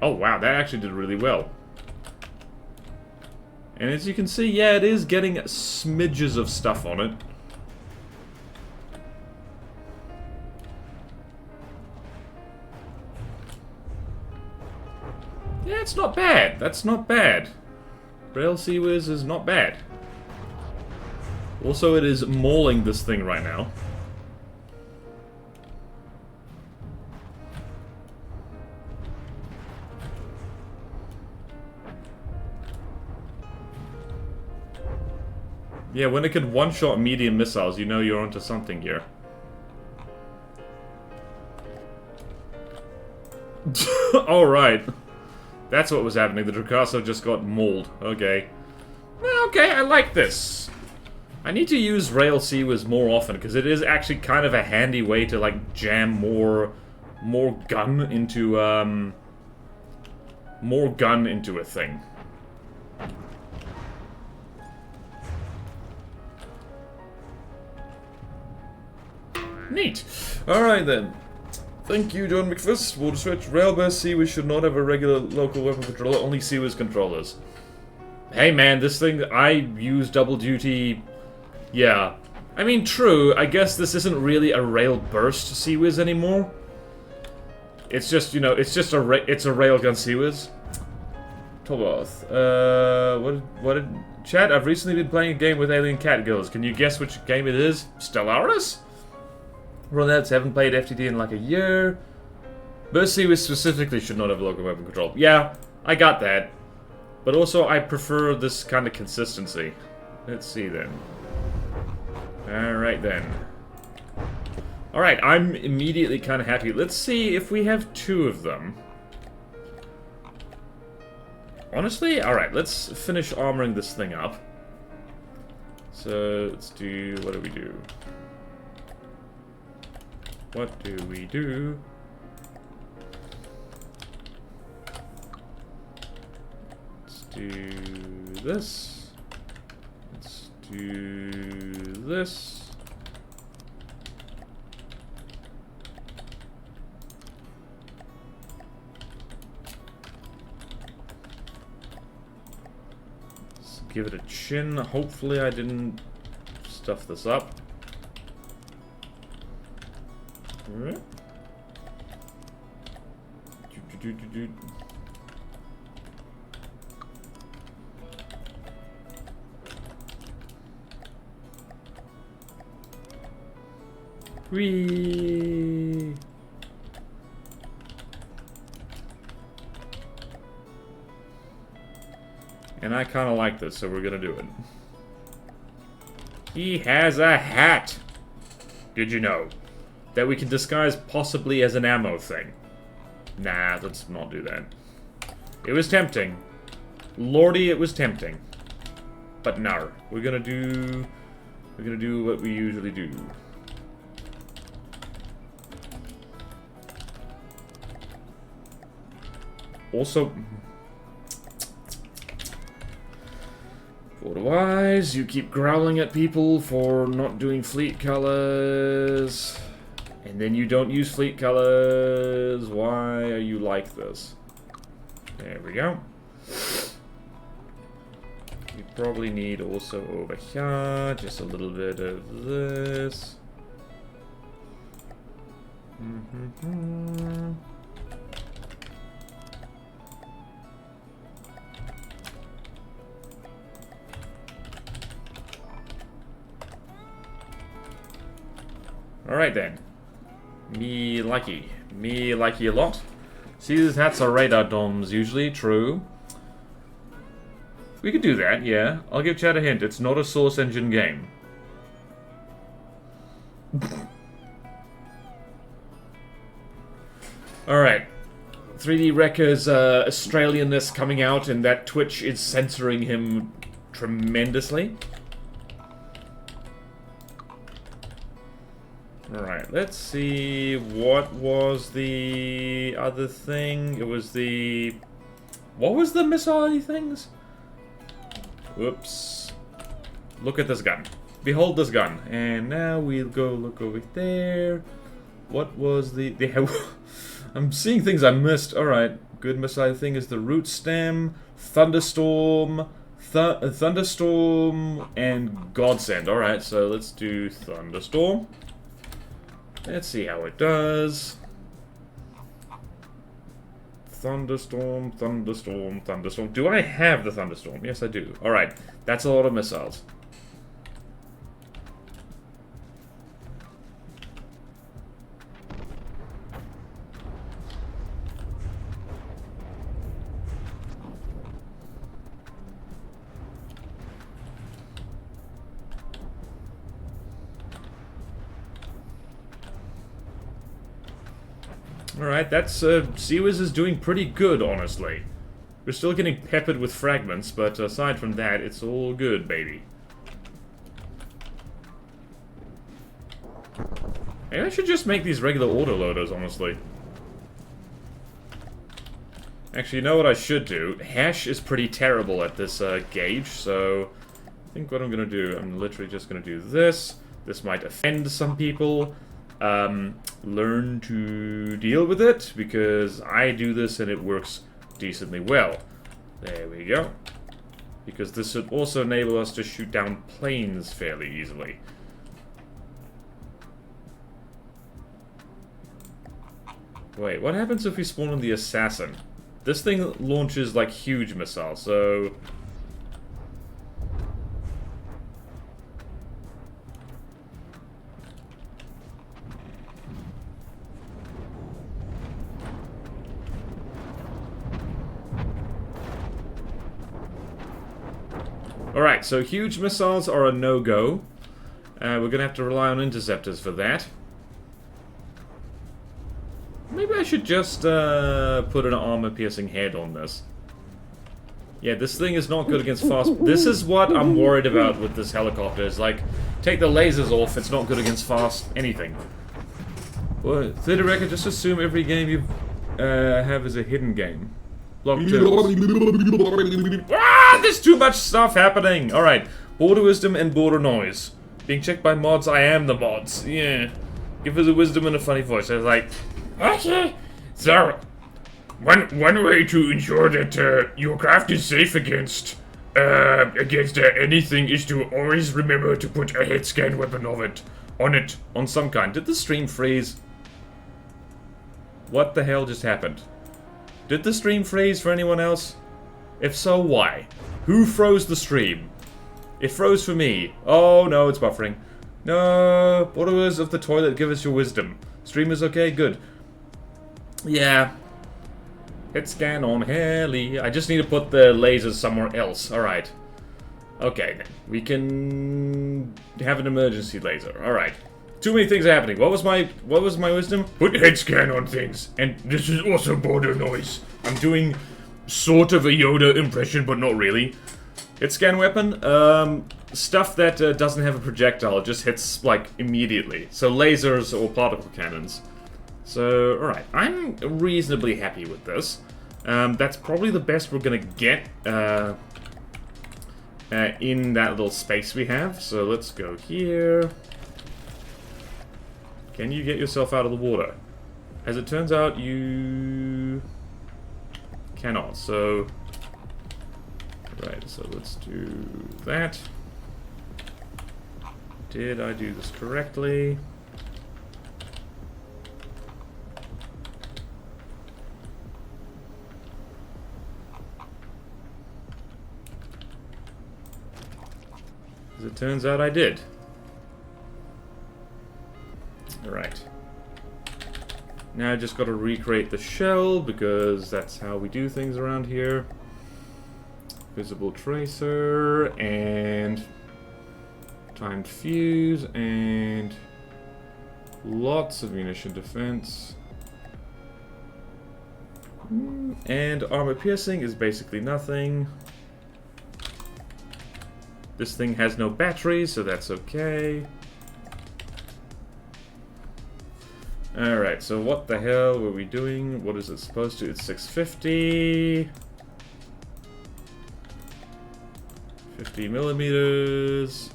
Oh wow, that actually did really well. And as you can see, yeah, it is getting smidges of stuff on it. Yeah, it's not bad. That's not bad. Rail CWIZ is not bad. Also, it is mauling this thing right now. Yeah, when it can one-shot medium missiles, you know you're onto something here. Alright. That's what was happening. The Dracasso just got mauled. Okay. Okay, I like this. I need to use rail Seawiz more often, because it is actually kind of a handy way to, like, jam more gun into, more gun into a thing. Neat. Alright then. Thank you, John McFist. Water switch. Railburst Seawiz should not have a regular local weapon controller, only Seawiz controllers. Hey man, this thing, I use double duty. Yeah. I mean, true, I guess this isn't really a rail burst Seawiz anymore. It's just, you know, it's just a railgun Seawiz. Toboth. What did... Chat, I've recently been playing a game with alien cat girls. Can you guess which game it is? Stellaris? Ronets haven't played FTD in like a year. Burst Seawiz specifically should not have local weapon control. Yeah, I got that. But also, I prefer this kind of consistency. Let's see then. Alright then. Alright, I'm immediately kind of happy. Let's see if we have 2 of them. Honestly, alright, let's finish armoring this thing up. So, let's do... what do we do? What do we do? Let's do this. Let's do this. Let's give it a chin. Hopefully I didn't stuff this up. Alright. Whee! And I kind of like this, so we're gonna do it. He has a hat! Did you know? That we can disguise possibly as an ammo thing. Nah, let's not do that. It was tempting. Lordy, it was tempting. But no, we're gonna do what we usually do. Also, otherwise, you keep growling at people for not doing fleet colors. And then you don't use fleet colors. Why are you like this? There we go. We probably need also over here just a little bit of this. Alright then. Me likey a lot. See, these hats are radar domes usually, true. We could do that, yeah. I'll give Chad a hint, it's not a Source Engine game. Alright. 3D Wrecker's Australianness coming out, and that Twitch is censoring him tremendously. Alright, let's see, what was the other thing? It was the... what was the missile things? Whoops. Look at this gun. Behold this gun. And now we'll go look over there. What was the I'm seeing things I missed. Alright, good missile thing is the root stem, thunderstorm, thunderstorm, and godsend. Alright, so let's do thunderstorm. Let's see how it does. Thunderstorm, thunderstorm, thunderstorm. Do I have the thunderstorm? Yes, I do. Alright, that's a lot of missiles. Alright, that's, Seawiz is doing pretty good, honestly. We're still getting peppered with fragments, but aside from that, it's all good, baby. Maybe I should just make these regular autoloaders, honestly. Actually, you know what I should do? Hash is pretty terrible at this gauge, so I think what I'm gonna do, I'm literally just gonna do this. This might offend some people. Learn to deal with it, because I do this and it works decently well. There we go. Because this should also enable us to shoot down planes fairly easily. Wait, what happens if we spawn on the assassin? This thing launches like huge missiles, so... Alright, so huge missiles are a no-go. We're gonna have to rely on interceptors for that. Maybe I should just put an armor-piercing head on this. Yeah, this thing is not good against fast... This is what I'm worried about with this helicopter. Is like, take the lasers off, it's not good against fast anything. Well, Theater Record, just assume every game you have is a hidden game. Block 2. Ah, there's too much stuff happening! Alright, border wisdom and border noise. Being checked by mods, I am the mods. Yeah. Give us a wisdom and a funny voice. I was like... Okay, so one way to ensure that your craft is safe against anything is to always remember to put a head scan weapon on some kind. Did the stream freeze? What the hell just happened? Did the stream freeze for anyone else? If so, why? Who froze the stream? It froze for me. Oh no, it's buffering. No, borderers of the toilet, give us your wisdom. Stream is okay, good. Yeah. Hit scan on heli. I just need to put the lasers somewhere else. Alright. Okay, then. We can have an emergency laser. Alright. Too many things are happening. What was my wisdom? Put head scan on things. And this is also border noise. I'm doing sort of a Yoda impression, but not really. Hit scan weapon. Stuff that doesn't have a projectile just hits, like, immediately. So lasers or particle cannons. So, alright, I'm reasonably happy with this. That's probably the best we're gonna get in that little space we have. So let's go here. Can you get yourself out of the water? As it turns out, you cannot. So, right, so let's do that. Did I do this correctly? As it turns out, I did. Alright. Now I just gotta recreate the shell, because that's how we do things around here. Visible tracer, and timed fuse, and lots of munition defense. And armor piercing is basically nothing. This thing has no batteries, so that's okay. Alright, so what the hell were we doing? What is it supposed to? It's 650. 50 millimeters.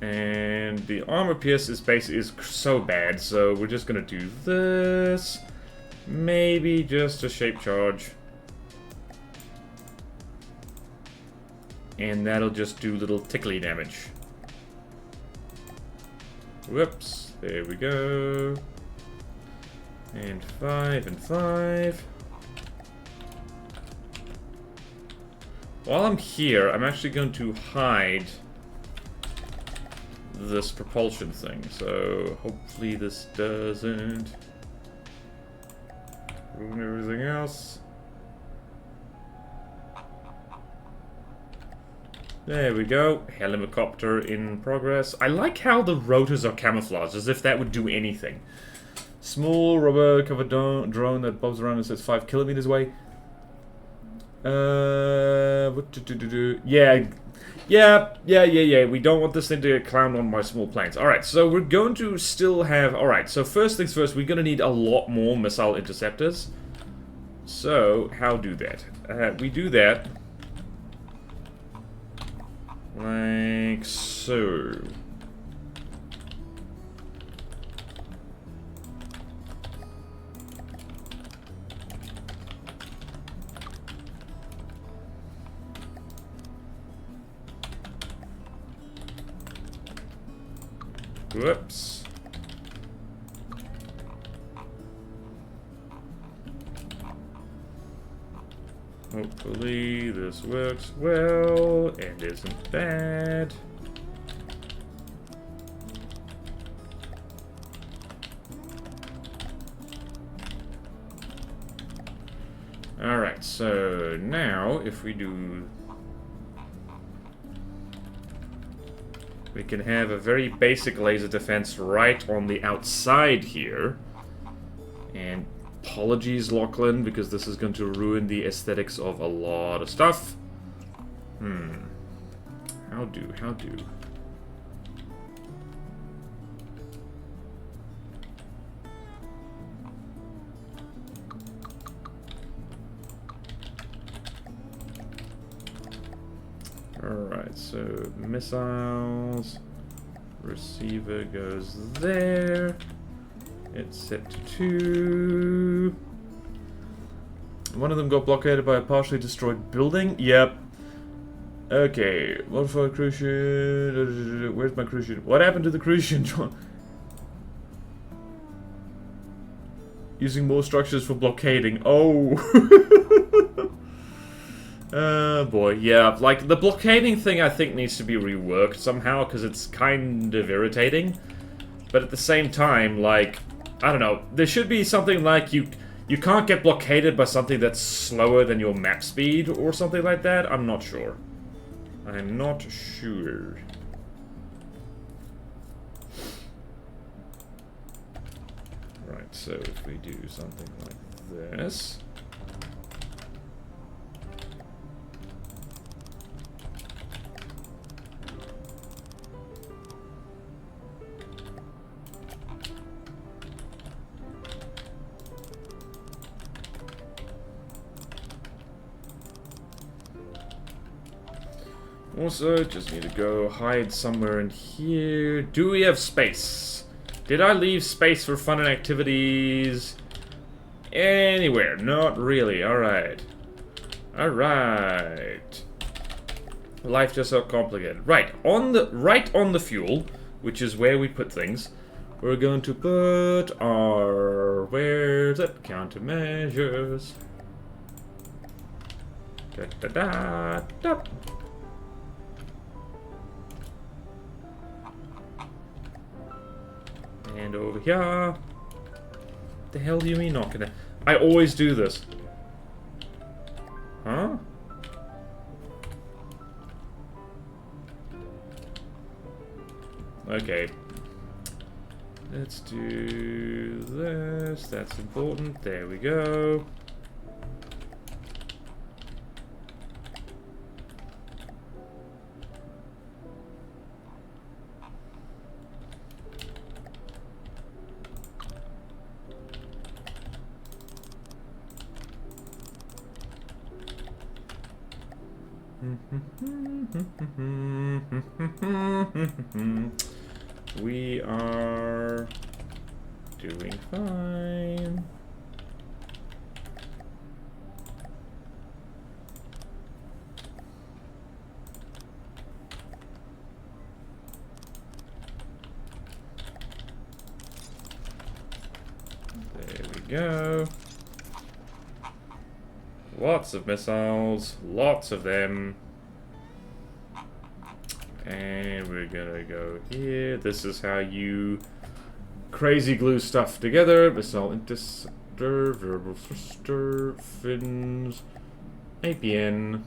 And the armor pierce is basically so bad, so we're just gonna do this. Maybe just a shape charge. And that'll just do little tickly damage. Whoops, there we go. And 5 and 5. While I'm here, I'm actually going to hide this propulsion thing, so hopefully this doesn't ruin everything else. There we go. Helicopter in progress. I like how the rotors are camouflaged, as if that would do anything. Small rubber-covered drone that bobs around and says 5 kilometers away. Yeah. We don't want this thing to get clowned on by small planes. Alright, so we're going to still have... Alright, so first things first, we're going to need a lot more missile interceptors. So, how do that? We do that... like so. Whoops. Hopefully this works well and isn't bad. Alright, so now if we do... we can have a very basic laser defense right on the outside here. And apologies, Lachlan, because this is going to ruin the aesthetics of a lot of stuff. How do? Alright, so missiles, receiver goes there, it's set to 2. One of them got blockaded by a partially destroyed building? Yep. Okay, modified crucian, where's my crucian? What happened to the crucian, John? Using more structures for blockading, oh! Boy, yeah, like, the blockading thing I think needs to be reworked somehow, because it's kind of irritating. But at the same time, like, I don't know, there should be something like you can't get blockaded by something that's slower than your map speed, or something like that. I'm not sure. I'm not sure. Right, so if we do something like this... Also, just need to go hide somewhere in here. Do we have space? Did I leave space for fun and activities? Anywhere? Not really. Alright. Alright. Life just so complicated. Right on the fuel, which is where we put things, we're going to put our... where's it? Countermeasures. Da-da-da-da. And over here. The hell do you mean not gonna... I always do this. Huh? Okay. Let's do this. That's important. There we go. We are doing fine. There we go. Lots of missiles, lots of them. And we're gonna go here. This is how you crazy glue stuff together. Missile interceptor, variable thruster, fins, APN.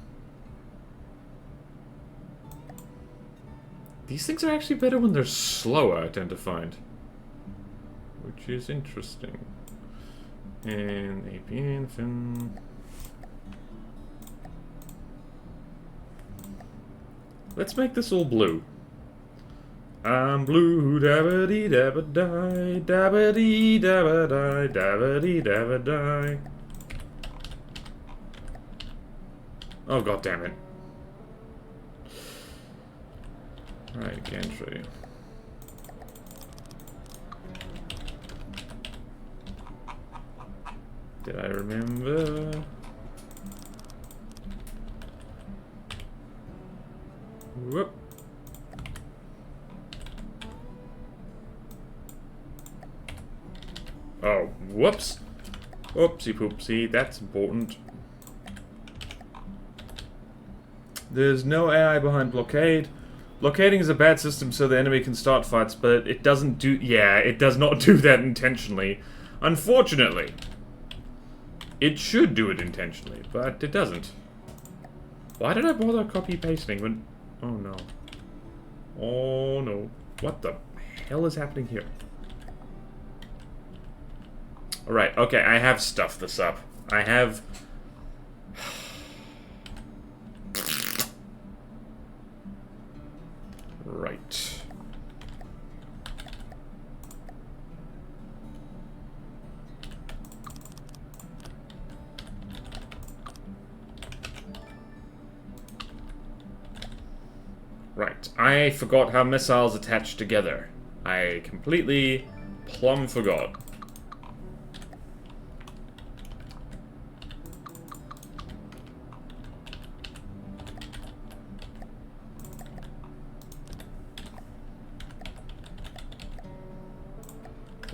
These things are actually better when they're slower, I tend to find. which is interesting. And APN fin. Let's make this all blue. I'm blue, dabba-dee dabba-die, dabba-dee dabba-die, dabba-dee dabba-die. Oh, god damn it. Alright, gantry. Did I remember? Whoop. Oh, whoops. Oopsie poopsie, that's important. There's no AI behind blockade. Blockading is a bad system so the enemy can start fights, but it doesn't do... Yeah, it does not do that intentionally. Unfortunately. It should do it intentionally, but it doesn't. Why did I bother copy-pasting when... Oh no. Oh no. What the hell is happening here? Alright, okay, I have stuffed this up. I have... Right. Right. I forgot how missiles attach together. I completely plumb forgot.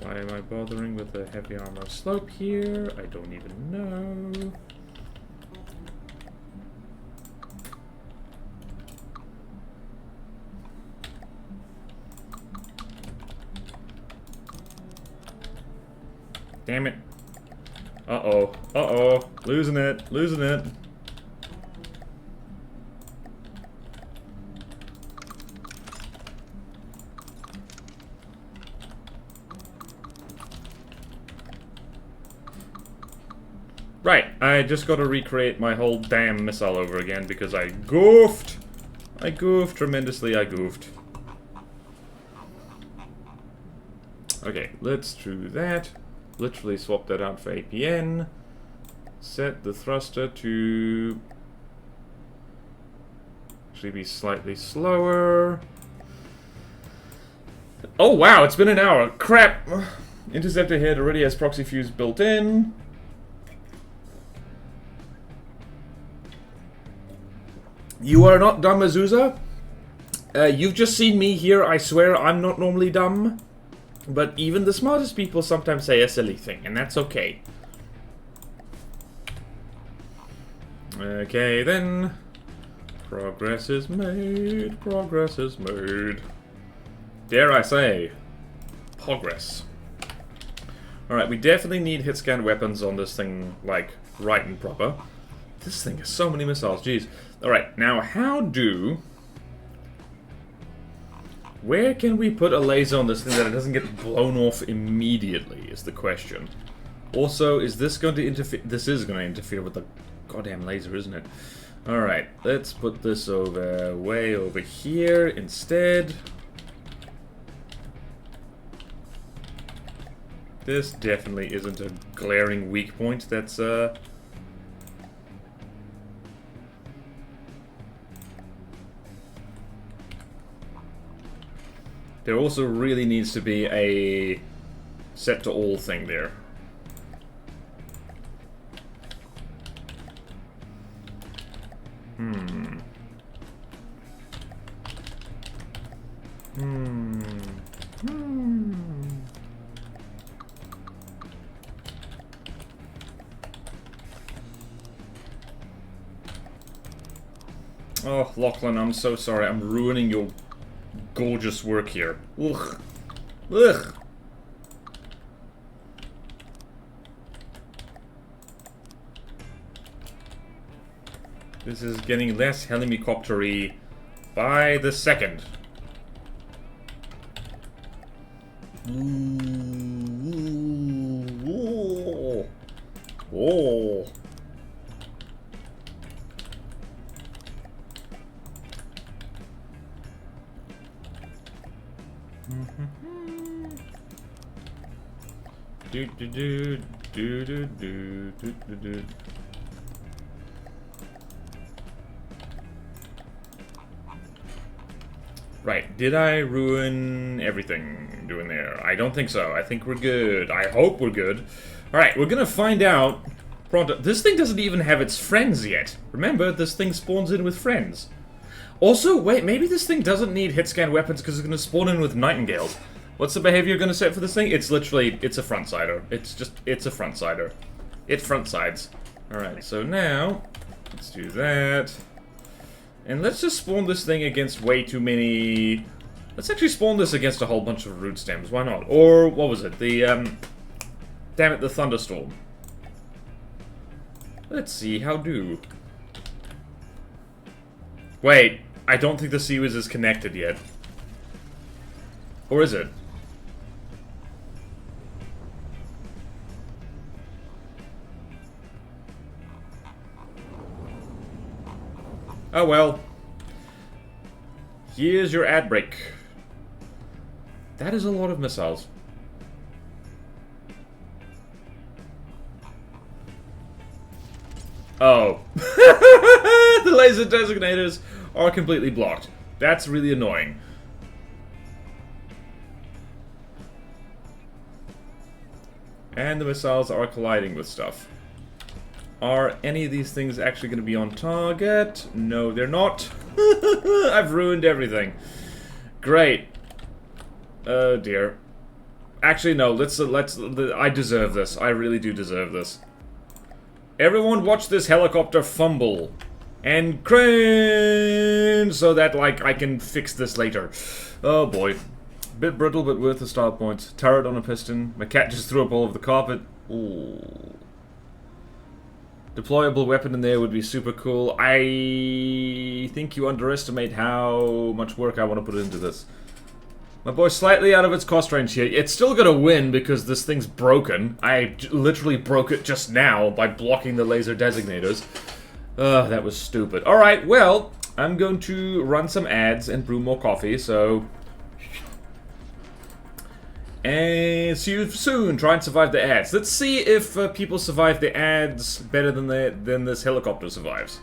Why am I bothering with a heavy armor slope here? I don't even know. Damn it. Uh-oh. Uh-oh. Losing it. Losing it. Right, I just gotta recreate my whole damn missile over again because I goofed. I goofed tremendously, I goofed. Okay, let's do that. Literally swap that out for APN. Set the thruster to actually be slightly slower. Oh wow, it's been an hour. Crap! Interceptor head already has proxy fuse built in. You are not dumb, Azusa. You've just seen me here. I swear I'm not normally dumb. But even the smartest people sometimes say a silly thing, and that's okay. Okay, then. Progress is made. Progress is made. Dare I say, progress. Alright, we definitely need hit scan weapons on this thing, like, right and proper. This thing has so many missiles, jeez. Alright, now how do... Where can we put a laser on this thing that it doesn't get blown off immediately, is the question. Also, is this going to interfere... This is going to interfere with the goddamn laser, isn't it? Alright, let's put this over... way over here instead. This definitely isn't a glaring weak point, that's, There also really needs to be a set to all thing there. Oh, Lachlan, I'm so sorry. I'm ruining your gorgeous work here. Ugh. Ugh. This is getting less helicopter-y by the second. hole. Do do do do do do do do do. Right, did I ruin everything doing there? I don't think so. I think we're good. I hope we're good. Alright, we're gonna find out pronto. This thing doesn't even have its friends yet. Remember, this thing spawns in with friends. Also, wait, maybe this thing doesn't need hit scan weapons because it's gonna spawn in with nightingales. What's the behavior you're gonna set for this thing? It's literally, it's a front-sider. It's a front-sider. It front-sides. Alright, so now, let's do that. And let's just spawn this thing against way too many... Let's actually spawn this against a whole bunch of root stems. Why not? Or, what was it? The, damn it, the thunderstorm. Let's see, how do? Wait, I don't think the Seawiz is connected yet. Or is it? Oh well. Here's your ad break. That is a lot of missiles. Oh. The laser designators are completely blocked. That's really annoying. And the missiles are colliding with stuff. Are any of these things actually going to be on target? No, they're not. I've ruined everything. Great. Oh dear. Actually, no. Let's. I deserve this. I really do deserve this. Everyone, watch this helicopter fumble and crane, so that like I can fix this later. Oh boy. Bit brittle, but worth the start points. Turret on a piston. My cat just threw up all over the carpet. Ooh. Deployable weapon in there would be super cool. I think you underestimate how much work I want to put into this. My boy's slightly out of its cost range here. It's still gonna win because this thing's broken. I literally broke it just now by blocking the laser designators. Ugh, that was stupid. Alright, well, I'm going to run some ads and brew more coffee, so... And see you soon. Try and survive the ads. Let's see if people survive the ads better than this helicopter survives.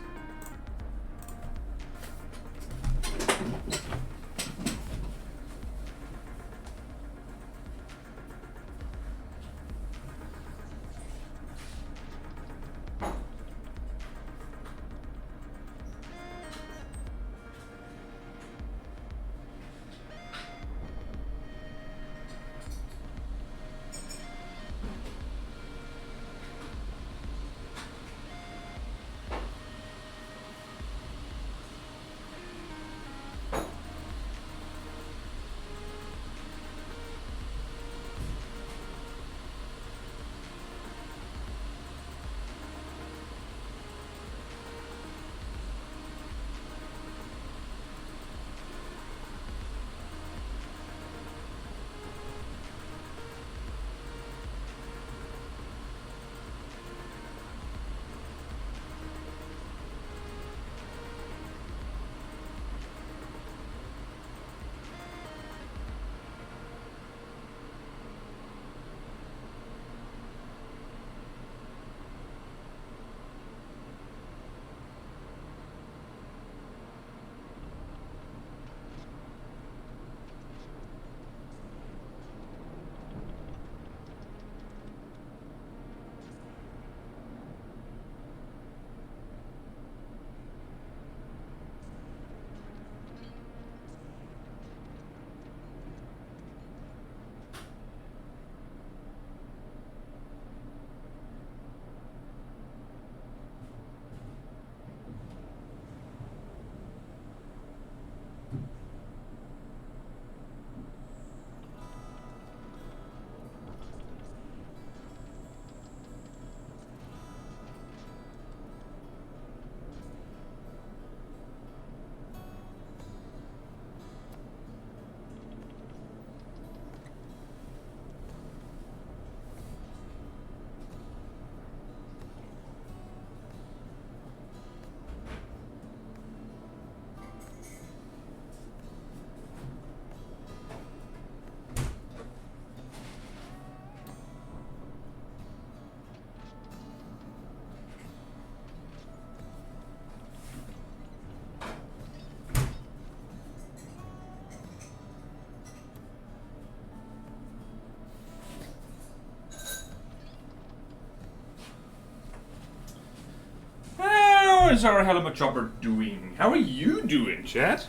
How is our helicopter doing? How are you doing, chat?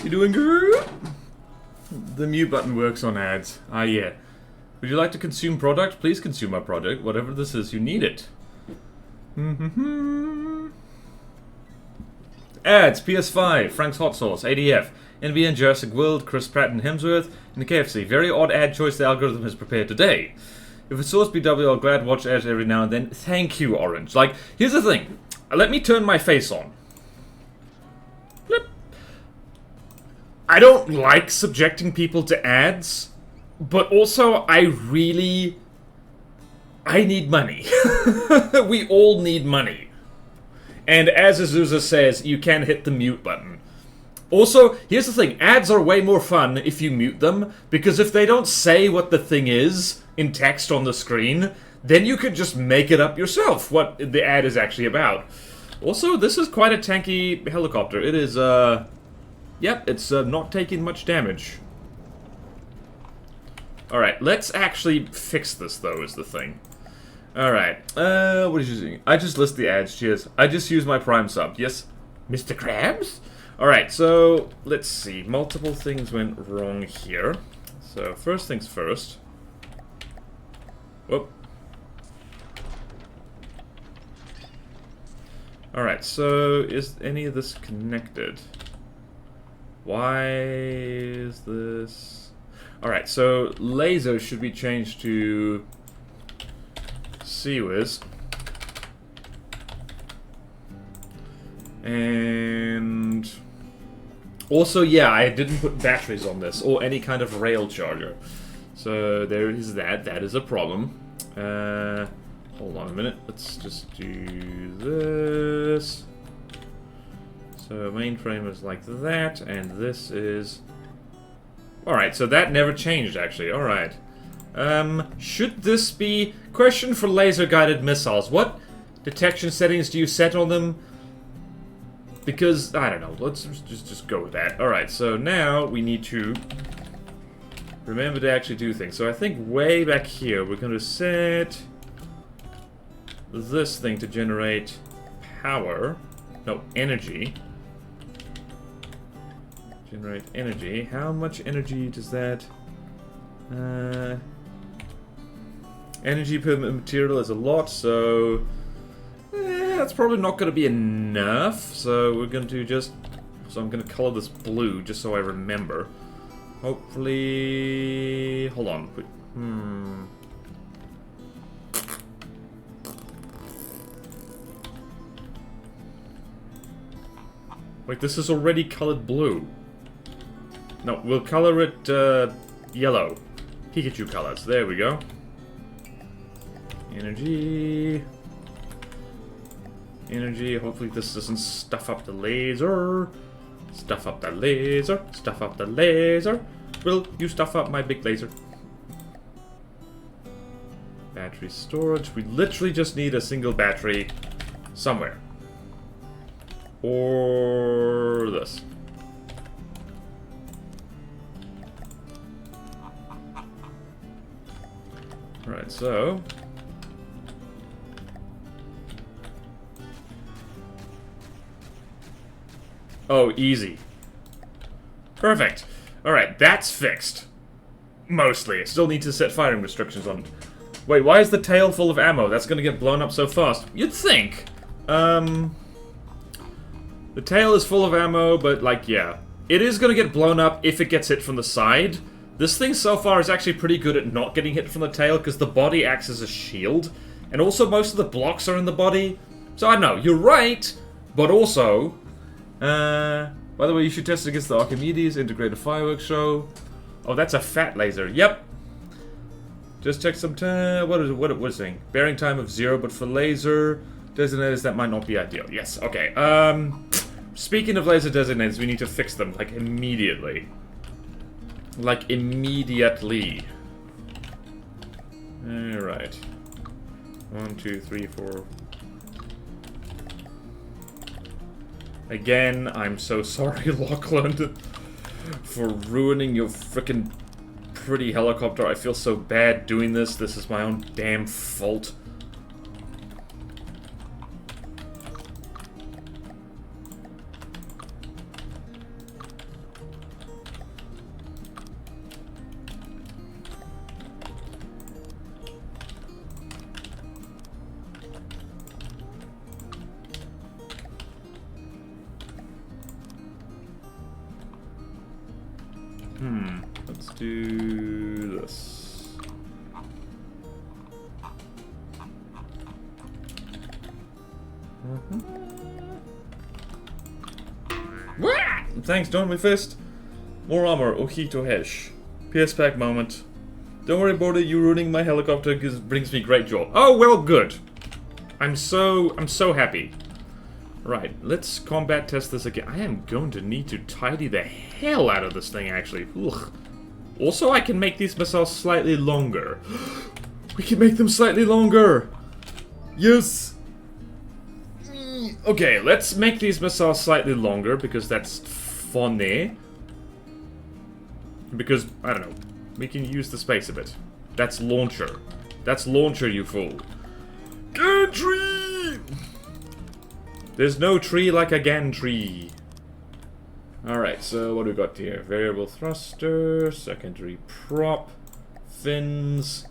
You doing good? The mute button works on ads. Ah, yeah. Would you like to consume product? Please consume our product. Whatever this is, you need it. Ads, PS5, Frank's Hot Sauce, ADF, NBN, Jurassic World, Chris Pratt and Hemsworth, and the KFC. Very odd ad choice the algorithm has prepared today. If it's source BW, I'll glad watch ads every now and then. Thank you, Orange. Like, here's the thing. Let me turn my face on. Flip. I don't like subjecting people to ads, but also I need money. We all need money. And as Azusa says, you can hit the mute button. Also, here's the thing. Ads are way more fun if you mute them, because if they don't say what the thing is in text on the screen, then you could just make it up yourself, what the ad is actually about. Also, this is quite a tanky helicopter. It is, yep, it's not taking much damage. Alright, let's actually fix this, though, is the thing. Alright, what is you doing? I just list the ads, cheers. I just use my Prime sub. Yes, Mr. Krabs? Alright, so, let's see. Multiple things went wrong here. So, first things first. Whoop. Alright, so, is any of this connected? Why is this... Alright, so, laser should be changed to... CWIS. And also, yeah, I didn't put batteries on this or any kind of rail charger. So there is that. That is a problem. Hold on a minute. Let's just do this. So mainframe is like that, and this is... Alright, so that never changed, actually. Alright. Should this be... Question for laser-guided missiles. What detection settings do you set on them? Because, I don't know. Let's just go with that. Alright, so now we need to remember to actually do things. So I think way back here, we're going to set this thing to generate power. No, energy. Generate energy. How much energy does that... energy per material is a lot, so... that's probably not going to be enough. So we're going to just... So I'm going to color this blue, just so I remember. Hopefully... Hold on. Wait, this is already colored blue. No, we'll color it yellow. Pikachu colors. There we go. Energy. Energy. Hopefully this doesn't stuff up the laser. Stuff up the laser. Stuff up the laser. Will you stuff up my big laser? Battery storage. We literally just need a single battery somewhere. Or this. Alright, so... Oh, easy. Perfect. Alright, that's fixed. Mostly. I still need to set firing restrictions on... Wait, why is the tail full of ammo? That's gonna get blown up so fast. You'd think. The tail is full of ammo, but, like, yeah. It is gonna get blown up if it gets hit from the side. This thing so far is actually pretty good at not getting hit from the tail, because the body acts as a shield. And also, most of the blocks are in the body. So, I don't know. You're right, but also... by the way, you should test it against the Archimedes Integrated Fireworks Show. Oh, that's a fat laser. Yep. Just check some time. What is it saying? Bearing time of 0, but for laser designators, that might not be ideal. Yes, okay. Speaking of laser designators, we need to fix them, like, immediately. Like, immediately. Alright. 1, 2, 3, 4... Again, I'm so sorry, Lachlan, for ruining your frickin' pretty helicopter. I feel so bad doing this. This is my own damn fault. Let's do this. Thanks, Don Fist. More armor, Ojito Hesh. PS Pack moment. Don't worry about it, you ruining my helicopter brings me great joy. Oh, well, good. I'm so happy. Right, let's combat test this again. I am going to need to tidy the hell out of this thing, actually. Ugh. Also, I can make these missiles slightly longer. We can make them slightly longer! Yes! Okay, let's make these missiles slightly longer, because that's funny. Because, I don't know, we can use the space a bit. That's launcher. That's launcher, you fool. Gantry! There's no tree like a gantry. Alright, so what do we got here? Variable thruster, secondary prop, fins,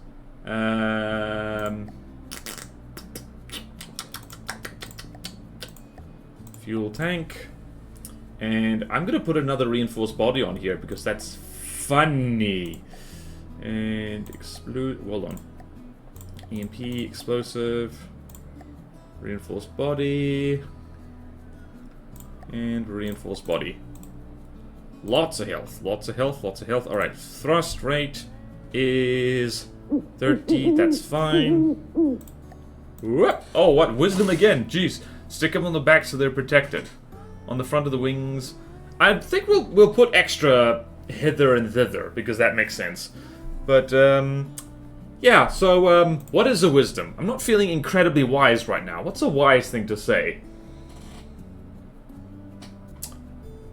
fuel tank, and I'm gonna put another reinforced body on here because that's funny. And explode, hold on. EMP, explosive, reinforced body, and reinforced body. Lots of health, lots of health, lots of health. Alright, thrust rate is 30, that's fine. Whoop. Oh, what? Wisdom again. Jeez. Stick them on the back so they're protected. On the front of the wings. I think we'll put extra hither and thither, because that makes sense. But, yeah, so, what is a wisdom? I'm not feeling incredibly wise right now. What's a wise thing to say?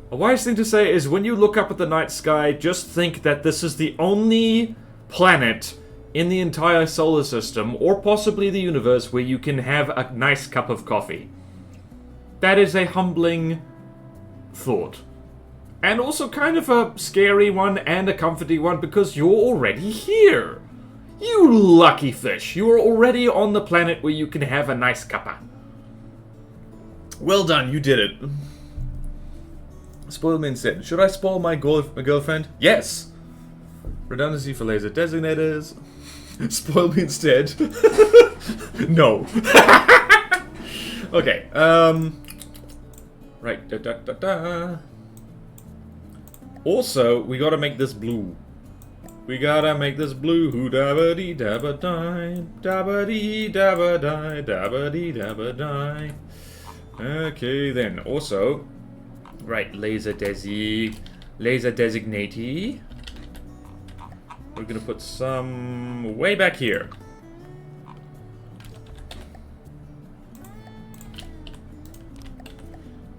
A wise thing to say is when you look up at the night sky, just think that this is the only planet in the entire solar system, or possibly the universe, where you can have a nice cup of coffee. That is a humbling thought. And also kind of a scary one and a comforting one, because you're already here. You lucky fish. You are already on the planet where you can have a nice cuppa. Well done, you did it. Spoil me instead. Should I spoil my girlfriend? Yes! Redundancy for laser designators. Spoil me instead. No. Okay, right, Also, we gotta make this blue. We gotta make this blue. Hoo dabba dee dabba die. Dabba dee dabba die. Dabba dee dabba die. Okay, then. Also, right, laser designatee. We're gonna put some way back here.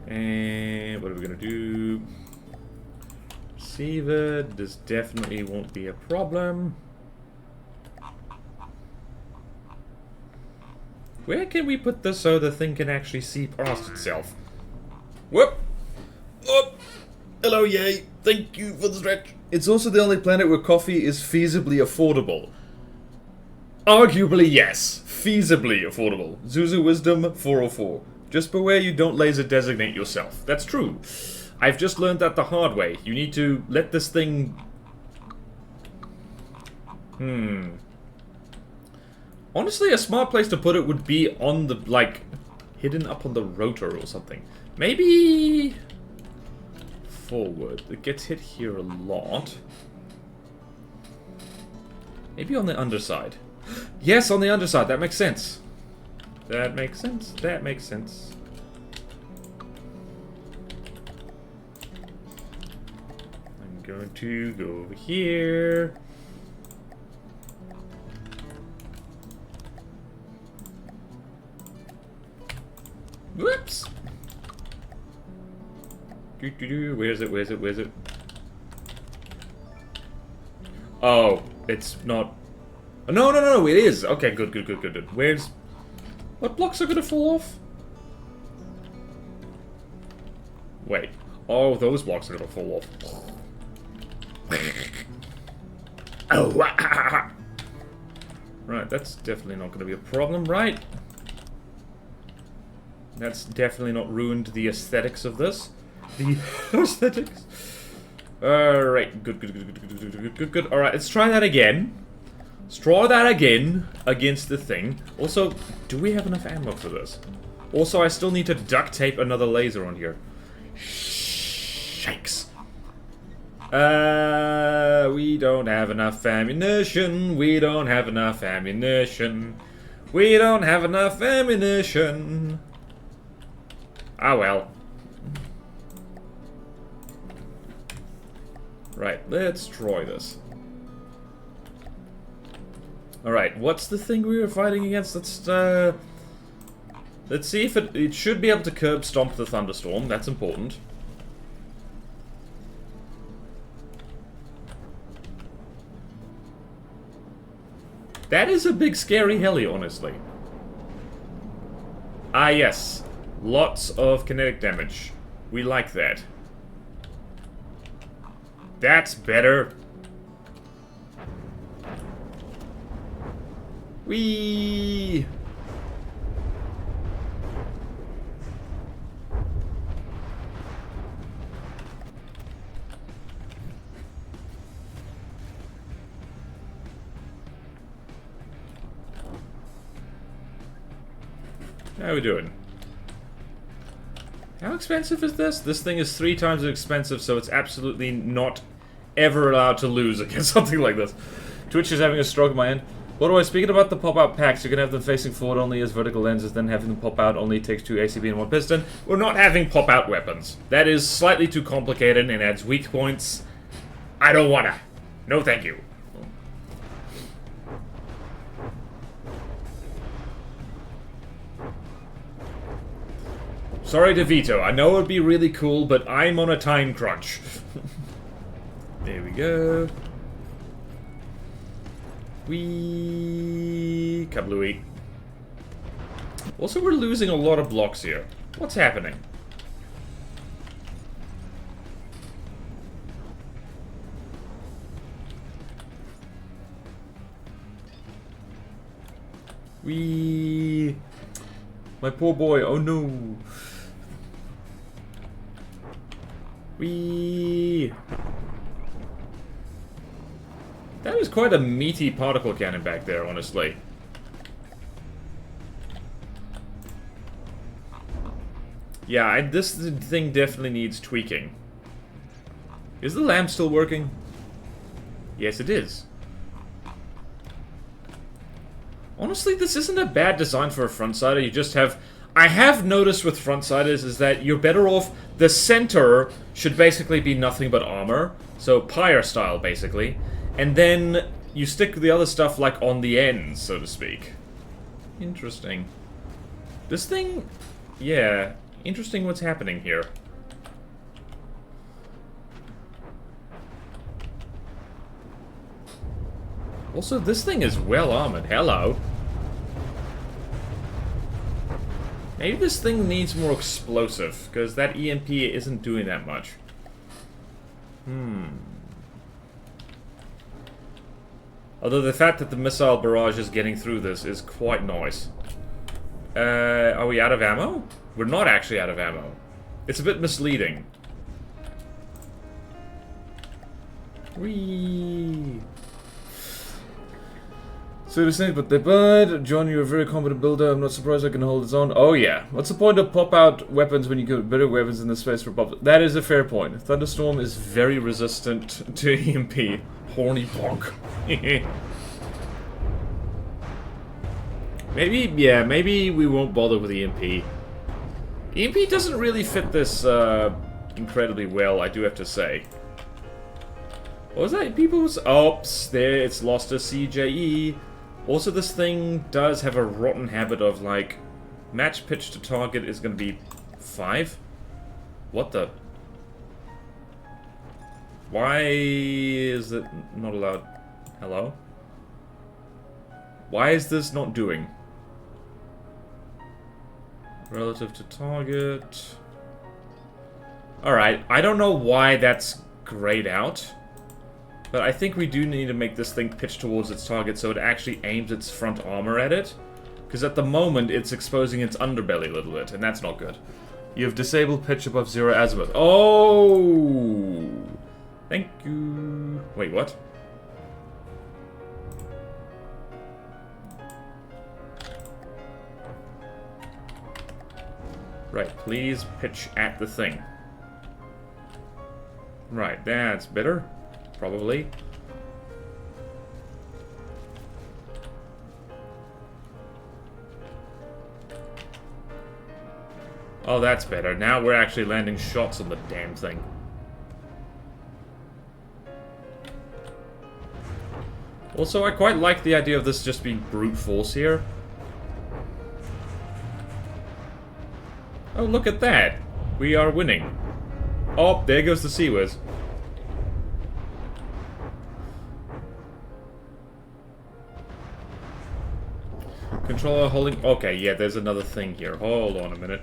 And what are we gonna do? Receiver. This definitely won't be a problem. Where can we put this so the thing can actually see past itself? Whoop! Oh! Hello, yay! Thank you for the stretch. It's also the only planet where coffee is feasibly affordable. Arguably, yes. Feasibly affordable. Zuzu Wisdom 404. Just beware you don't laser designate yourself. That's true. I've just learned that the hard way. You need to let this thing... Honestly, a smart place to put it would be on the, like, hidden up on the rotor or something. Maybe... forward. It gets hit here a lot. Maybe on the underside. Yes, on the underside. That makes sense. That makes sense. That makes sense. I'm going to go over here. Whoops! Where's it? Where's it? Where's it? Oh, it's not... No, no, no, no, it is! Okay, good, good, good, good, good. Where's... What blocks are gonna fall off? Wait. Oh, those blocks are gonna fall off. Oh, right, that's definitely not gonna be a problem, right? That's definitely not ruined the aesthetics of this. The aesthetics. Alright, good. Alright, let's try that again. Let's try that again against the thing. Also, do we have enough ammo for this? Also, I still need to duct tape another laser on here. Shakes. We don't have enough ammunition. We don't have enough ammunition. We don't have enough ammunition. Ah, well. Right, let's try this. Alright, what's the thing we were fighting against? Let's see if it should be able to curb stomp the thunderstorm. That's important. That is a big scary heli, honestly. Ah, yes. Lots of kinetic damage. We like that. That's better. Whee! How are we doing? How expensive is this? This thing is 3 times as expensive, so it's absolutely not ever allowed to lose against something like this. Twitch is having a stroke at my end. By the way, speaking about the pop-out packs, you can have them facing forward only as vertical lenses, then having them pop out only takes 2 ACB and 1 piston. We're not having pop-out weapons. That is slightly too complicated and adds weak points. I don't wanna. No thank you. Sorry to veto. I know it'd be really cool, but I'm on a time crunch. There we go. Wee kablooey. Also, we're losing a lot of blocks here. What's happening? Wee. My poor boy. Oh no. Whee! That was quite a meaty particle cannon back there, honestly. Yeah, this thing definitely needs tweaking. Is the lamp still working? Yes, it is. Honestly, this isn't a bad design for a front-sider. You just have... I have noticed with front-siders is that you're better off... The center should basically be nothing but armor. So, pyre style, basically. And then you stick the other stuff, like, on the ends, so to speak. Interesting. This thing... Yeah. Interesting what's happening here. Also, this thing is well armored. Hello. Maybe this thing needs more explosive, because that EMP isn't doing that much. Although the fact that the missile barrage is getting through this is quite nice. Are we out of ammo? We're not actually out of ammo. It's a bit misleading. Whee! So to say, but they bud. John, you're a very competent builder. I'm not surprised I can hold its own. Oh yeah. What's the point of pop-out weapons when you get better weapons in the space for pop? That is a fair point. Thunderstorm is very resistant to EMP. Horny bonk. Maybe, yeah, maybe we won't bother with EMP. EMP doesn't really fit this incredibly well, I do have to say. What was that? People's... Oops, there, it's lost a CJE. Also, this thing does have a rotten habit of, like, match pitch to target is going to be 5? What the... Why is it not allowed? Hello? Why is this not doing? Relative to target... Alright, I don't know why that's grayed out. But I think we do need to make this thing pitch towards its target so it actually aims its front armor at it. Because at the moment, it's exposing its underbelly a little bit, and that's not good. You have disabled pitch above 0 azimuth. Oh! Thank you. Wait, what? Right, please pitch at the thing. Right, that's better. Probably. Oh, that's better. Now we're actually landing shots on the damn thing. Also, I quite like the idea of this just being brute force here. Oh, look at that. We are winning. Oh, there goes the Sea-Whiz. Controller holding... Okay, yeah, there's another thing here. Hold on a minute.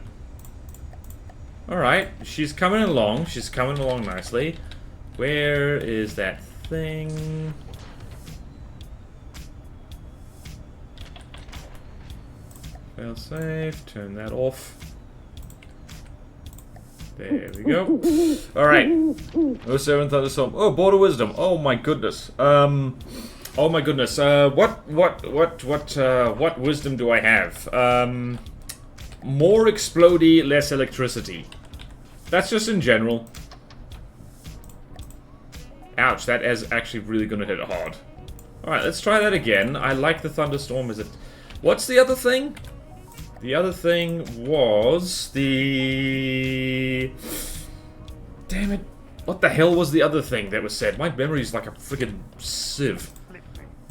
Alright, she's coming along. She's coming along nicely. Where is that thing? Fail safe. Turn that off. There we go. Alright. Oh, 7 Thunderstorm. Oh, Border Wisdom. Oh my goodness. Oh my goodness. What wisdom do I have? More explodey, less electricity. That's just in general. Ouch, that is actually really gonna hit hard. Alright, let's try that again. I like the Thunderstorm. Is it... What's the other thing? The other thing was the... Damn it. What the hell was the other thing that was said? My memory is like a friggin' sieve.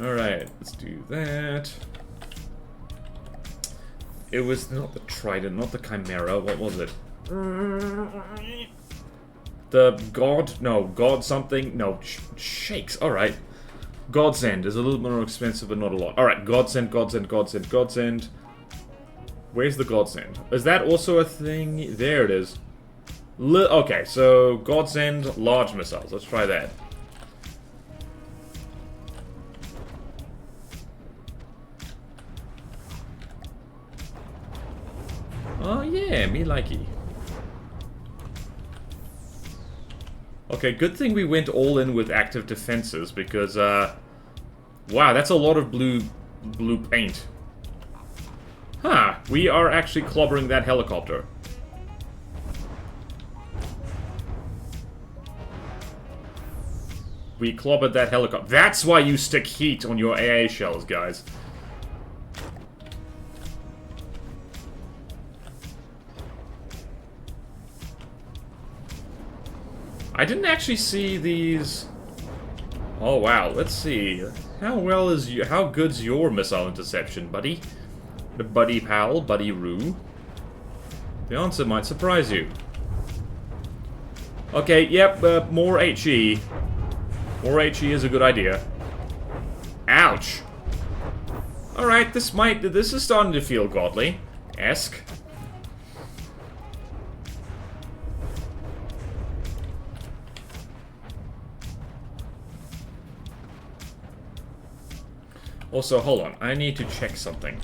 Alright, let's do that. It was not the Trident, not the Chimera. What was it? The God... No, God something. No, Shakes. Alright. Godsend is a little more expensive, but not a lot. Alright, Godsend, Godsend, Godsend, Godsend. Where's the Godsend? Is that also a thing? There it is. Okay, so Godsend, large missiles. Let's try that. Oh yeah, me likey. Okay, good thing we went all in with active defenses because, wow, that's a lot of blue paint. Huh, we are actually clobbering that helicopter. We clobbered that helicopter. That's why you stick heat on your AA shells, guys. I didn't actually see these... Oh wow, let's see. How good's your missile interception, buddy? The buddy pal, buddy Roo. The answer might surprise you. Okay, yep, more HE. More HE is a good idea. Ouch. Alright, this is starting to feel godly-esque. Also, hold on, I need to check something.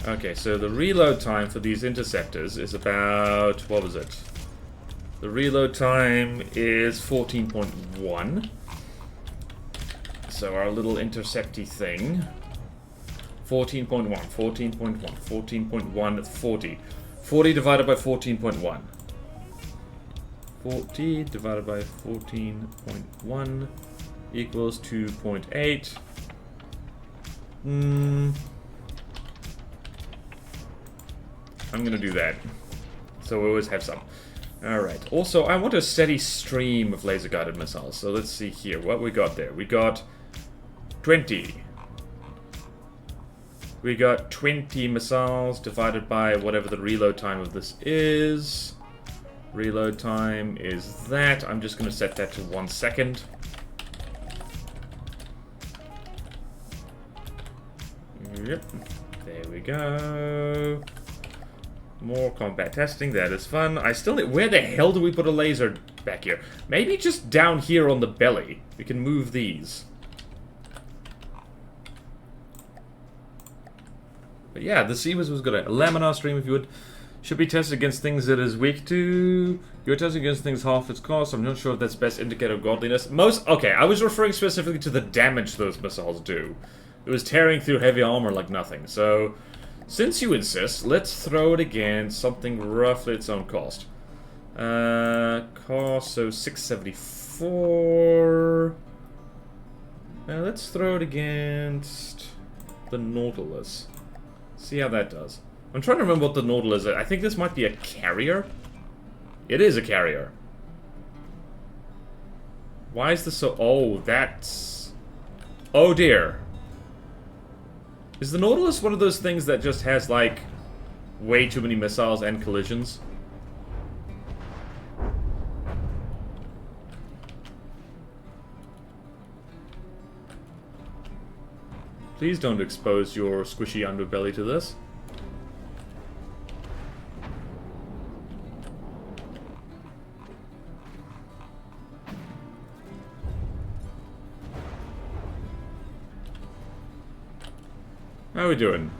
Okay, so the reload time for these interceptors is about... What was it? The reload time is 14.1. So our little intercepty thing. 14.1, 14.1, 14.1, 40. 40 divided by 14.1. 40 divided by 14.1 equals 2.8. I'm gonna do that. So we always have some. Alright. Also, I want a steady stream of laser-guided missiles. So let's see here. What we got there? We got 20. We got 20 missiles divided by whatever the reload time of this is. Reload time is that. I'm just gonna set that to 1 second. Yep. There we go. More combat testing, that is fun. I still need... Where the hell do we put a laser back here? Maybe just down here on the belly. We can move these. But yeah, the Sea-Whiz was good. A laminar stream if you would. Should be tested against things it is weak to. You're testing against things half its cost. I'm not sure if that's best indicator of godliness. Okay, I was referring specifically to the damage those missiles do. It was tearing through heavy armor like nothing. So, since you insist, let's throw it against something roughly its own cost. Cost, so 674. Let's throw it against the Nautilus. See how that does. I'm trying to remember what the Nautilus is. I think this might be a carrier. It is a carrier. Why is this so... Oh, that's... Oh dear. Is the Nautilus one of those things that just has, like, way too many missiles and collisions? Please don't expose your squishy underbelly to this. How are we doing?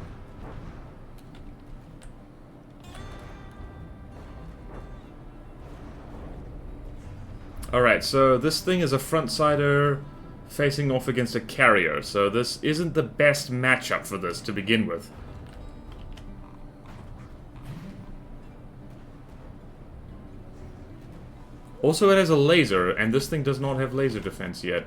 Alright, so this thing is a front-sider facing off against a carrier, so this isn't the best matchup for this to begin with. Also, it has a laser, and this thing does not have laser defense yet.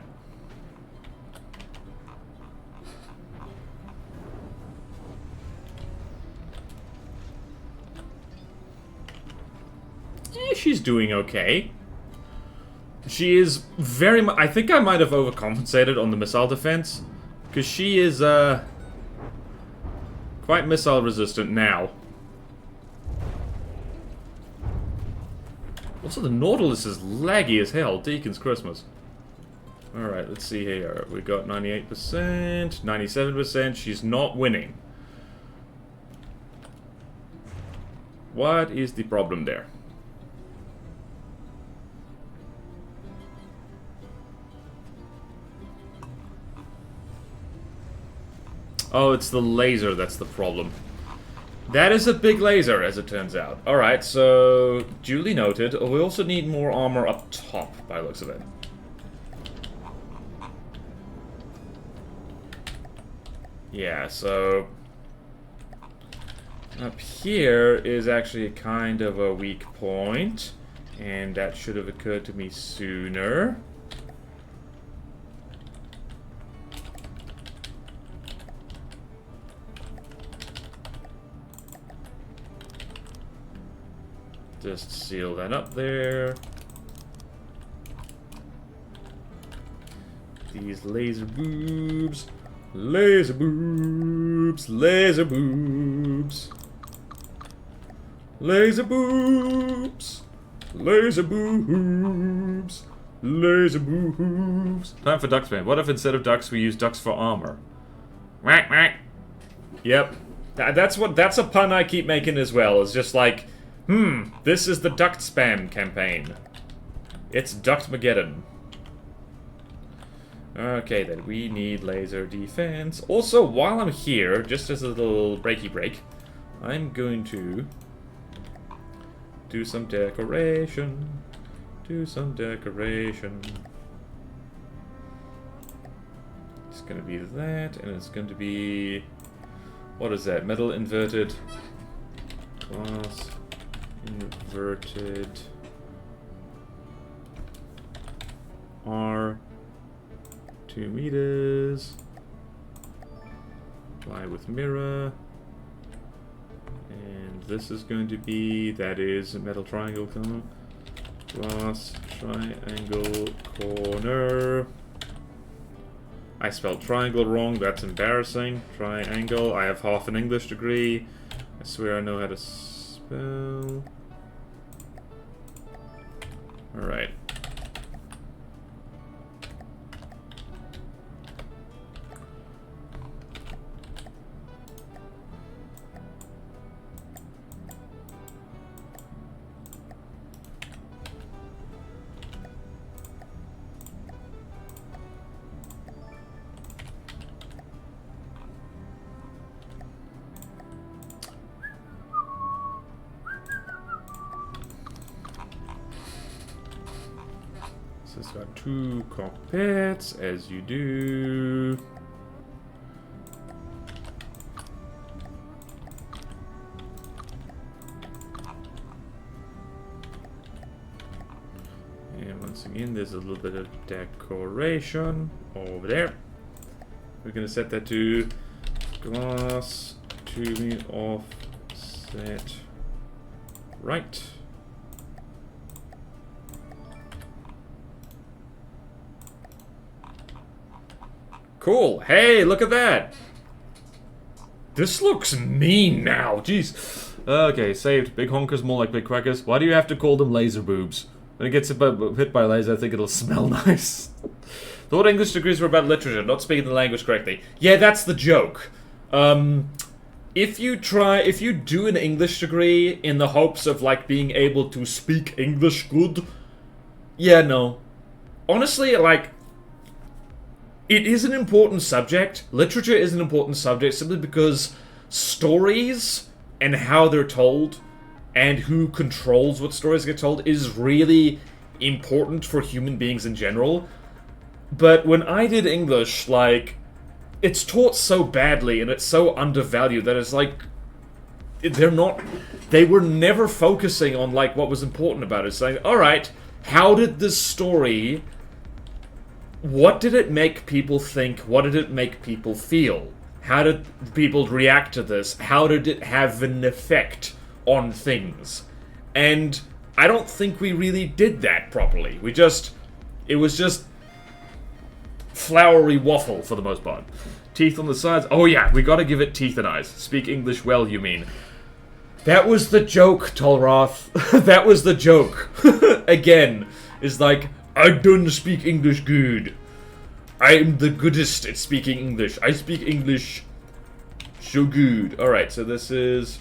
She's doing okay. She is very much... I think I might have overcompensated on the missile defense, because she is, quite missile resistant now. Also, the Nautilus is laggy as hell. Deacon's Christmas. Alright, let's see here. We got 98%, 97%. She's not winning. What is the problem there? Oh, it's the laser that's the problem. That is a big laser, as it turns out. Alright, so... duly noted. We also need more armor up top, by the looks of it. Yeah, so... up here is actually kind of a weak point. And that should have occurred to me sooner. Just seal that up there. These laser boobs. Laser boobs. Laser boobs. Laser boobs. Laser boobs. Laser boobs. Time for ducks, man. What if instead of ducks we use ducks for armor? Whack, whack. Yep. That's a pun I keep making as well. It's just like... this is the duct spam campaign. It's Ductmageddon. Okay then, we need laser defense. Also, while I'm here, just as a little breaky break, I'm going to do some decoration. Do some decoration. It's gonna be that, and it's going to be... what is that? Metal inverted glass. Inverted R 2 meters. Apply with mirror. And this is going to be, that is a metal triangle corner. Glass triangle corner. I spelled triangle wrong, that's embarrassing. Triangle, I have half an English degree. I swear I know how to spell. Alright. got 2 cockpits, as you do. And once again, there's a little bit of decoration over there. We're gonna set that to glass tubing offset right. Cool. Hey, look at that. This looks mean now. Jeez. Okay, saved. Big honkers more like big crackers. Why do you have to call them laser boobs? When it gets hit by a laser, I think it'll smell nice. Thought English degrees were about literature, not speaking the language correctly. Yeah, that's the joke. If you do an English degree in the hopes of, like, being able to speak English good, yeah, no. Honestly, like, it is an important subject. Literature is an important subject simply because stories and how they're told and who controls what stories get told is really important for human beings in general. But when I did English, like, it's taught so badly and it's so undervalued that it's like, they were never focusing on, like, what was important about it. Saying, alright, how did this story, what did it make people think? What did it make people feel? How did people react to this? How did it have an effect on things? And I don't think we really did that properly. It was just flowery waffle for the most part. Teeth on the sides. Oh yeah, we gotta give it teeth and eyes. Speak English well, you mean. That was the joke, Tolroth. That was the joke. Again, is like, I don't speak English good. I'm the goodest at speaking English. I speak English so good. Alright, so this is...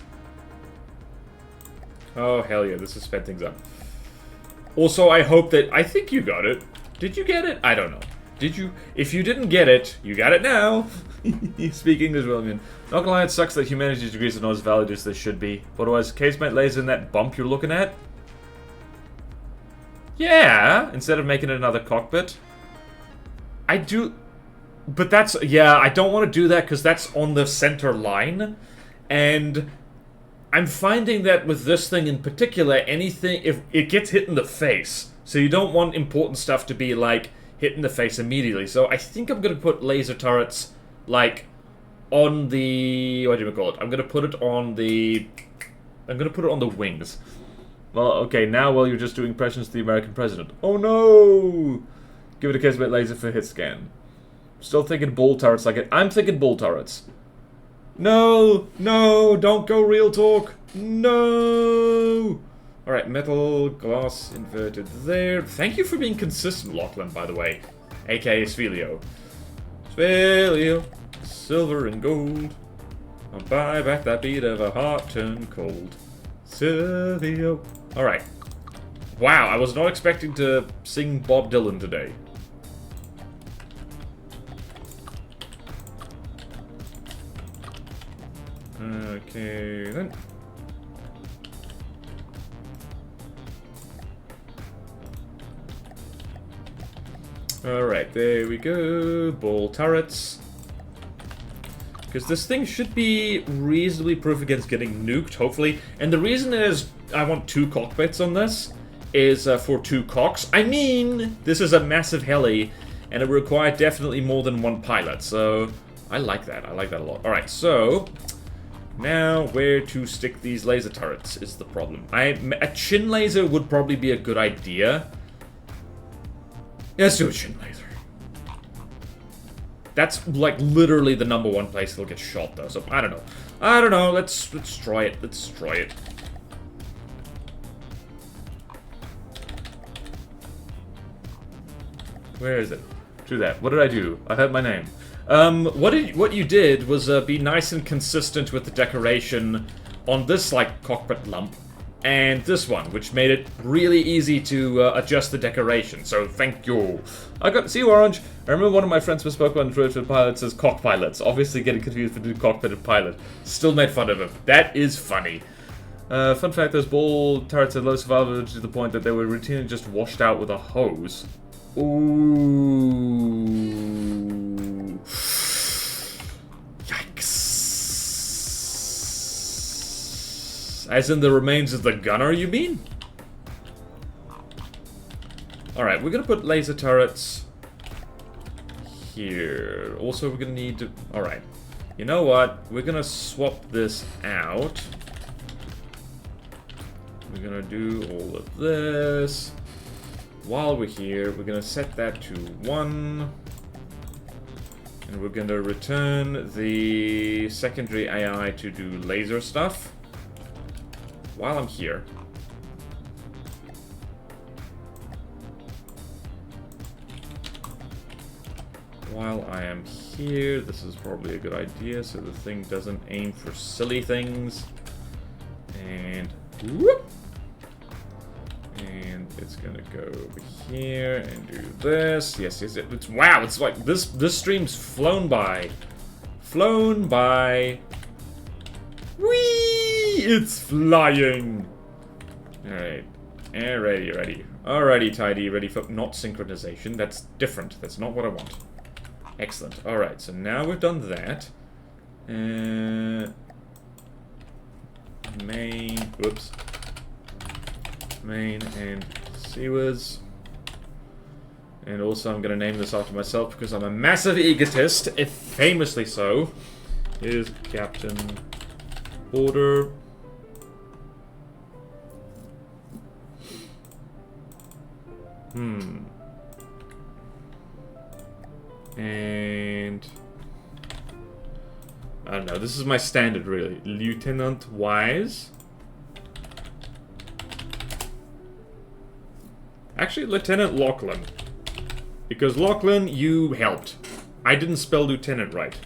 Oh, hell yeah, this has sped things up. Also, I hope that... I think you got it. Did you get it? I don't know. Did you? If you didn't get it, you got it now. You speak English well, man. Not gonna lie, it sucks that humanities degrees are not as valued as they should be. Otherwise, casemate lays in that bump you're looking at. Yeah, instead of making it another cockpit. I do... But that's... Yeah, I don't want to do that because that's on the center line. And I'm finding that with this thing in particular, anything... If it gets hit in the face. So you don't want important stuff to be, like, hit in the face immediately. So I think I'm going to put laser turrets, like, on the... What do you call it? I'm going to put it on the... I'm going to put it on the wings. Well, okay, now while you're just doing impressions of the American president. Oh no! Give it a casemate laser for hit scan. Still thinking bull turrets like it. I'm thinking bull turrets. No! No! Don't go real talk! No! Alright, metal, glass, inverted there. Thank you for being consistent, Lachlan, by the way. A.K.A. Svelio. Svelio. Silver and gold. I'll buy back that beat of a heart turned cold. Svelio. Alright. Wow, I was not expecting to sing Bob Dylan today. Okay, then. Alright, there we go. Ball turrets. Because this thing should be reasonably proof against getting nuked, hopefully. And the reason is I want 2 cockpits on this is for 2 cocks. I mean, this is a massive heli, and it would require definitely more than 1 pilot. So I like that. I like that a lot. Alright, so now where to stick these laser turrets is the problem. A chin laser would probably be a good idea. Yeah, let's do a chin laser. That's, like, literally the #1 place they'll get shot, though, so I don't know. I don't know, let's try it. Let's try it. Where is it? Do that. What did I do? I heard my name. What you did was be nice and consistent with the decoration on this, like, cockpit lump. And this one, which made it really easy to adjust the decoration, so thank you. I got see orange. I remember one of my friends spoke on Twitter pilots as cock pilots, obviously getting confused between cockpit and pilot. Still made fun of him. That is funny. Fun fact, those ball turrets had low survivability to the point that they were routinely just washed out with a hose. Ooh. Yikes. As in the remains of the gunner, you mean? Alright, we're gonna put laser turrets here. Also, we're gonna need to... Alright. You know what? We're gonna swap this out. We're gonna do all of this. While we're here, we're gonna set that to 1. And we're gonna return the secondary AI to do laser stuff. While I'm here. While I am here, this is probably a good idea so the thing doesn't aim for silly things. And whoop! And it's gonna go over here and do this. Yes, yes, it's wow, it's like this stream's flown by. Flown by. Whee! It's flying! Alright. Ready. Alrighty, tidy, ready for not synchronization. That's different. That's not what I want. Excellent. Alright, so now we've done that. Main, whoops. Main and sewers. And also I'm going to name this after myself because I'm a massive egotist, if famously so. Here's Captain Order. And I don't know, this is my standard really. Lieutenant Wise. Actually, Lieutenant Lachlan. Because Lachlan, you helped. I didn't spell lieutenant right.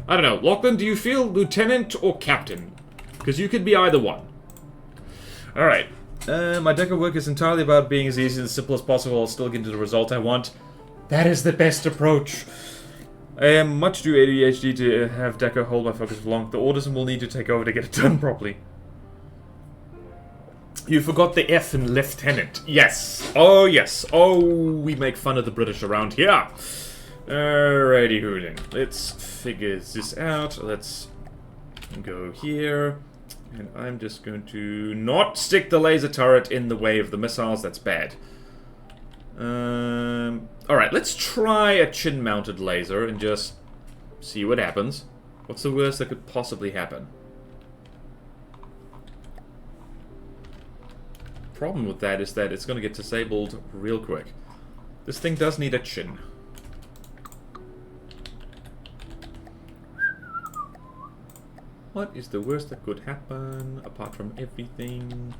I don't know, Lachlan, do you feel lieutenant or captain? Because you could be either one. Alright. My deco work is entirely about being as easy and simple as possible while still getting to the result I want. That is the best approach. I am much too ADHD to have Deco hold my focus for long. The orders will need to take over to get it done properly. You forgot the F in lieutenant. Yes. Oh, yes. Oh, we make fun of the British around here. Alrighty, hooting. Let's figure this out. Let's go here. And I'm just going to not stick the laser turret in the way of the missiles. That's bad. Alright, let's try a chin-mounted laser and just see what happens. What's the worst that could possibly happen? Problem with that is that it's going to get disabled real quick. This thing does need a chin. What is the worst that could happen, apart from everything?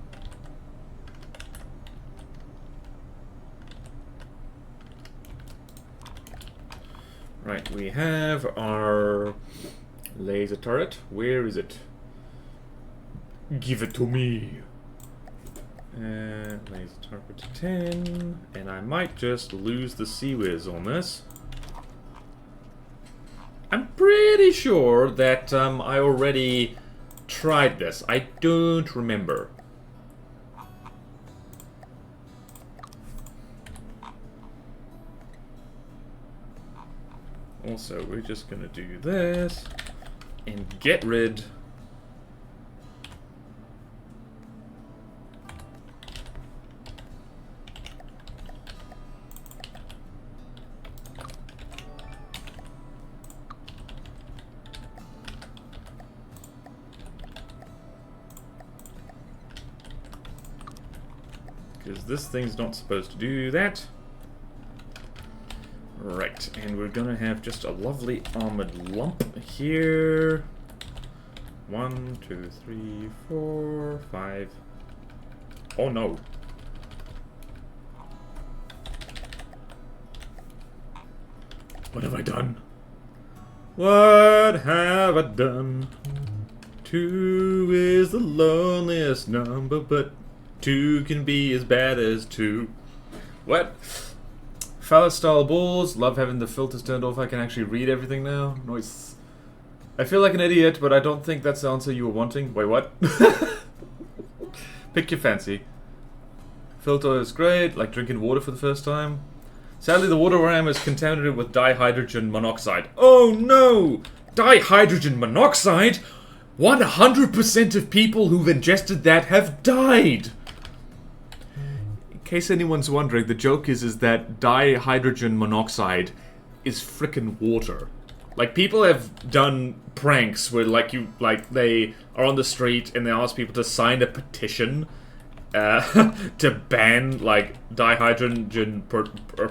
Right, we have our laser turret. Where is it? Give it to me. Laser turret to 10. And I might just lose the C-Wiz on this. I'm pretty sure that I already tried this. I don't remember. Also, we're just gonna do this and get rid. Because this thing's not supposed to do that. Right, and we're gonna have just a lovely armored lump here. 1, 2, 3, 4, 5. Oh no. What have I done? What have I done? 2 is the loneliest number, but 2 can be as bad as 2. What? Phallus style balls. Love having the filters turned off. I can actually read everything now. Nice. I feel like an idiot, but I don't think that's the answer you were wanting. Wait, what? Pick your fancy. Filter is great, like drinking water for the first time. Sadly, the water where I am is contaminated with dihydrogen monoxide. Oh no! Dihydrogen monoxide? 100% of people who've ingested that have died! In case anyone's wondering, the joke is that dihydrogen monoxide is frickin' water. Like, people have done pranks where, they are on the street and they ask people to sign a petition to ban, like, dihydrogen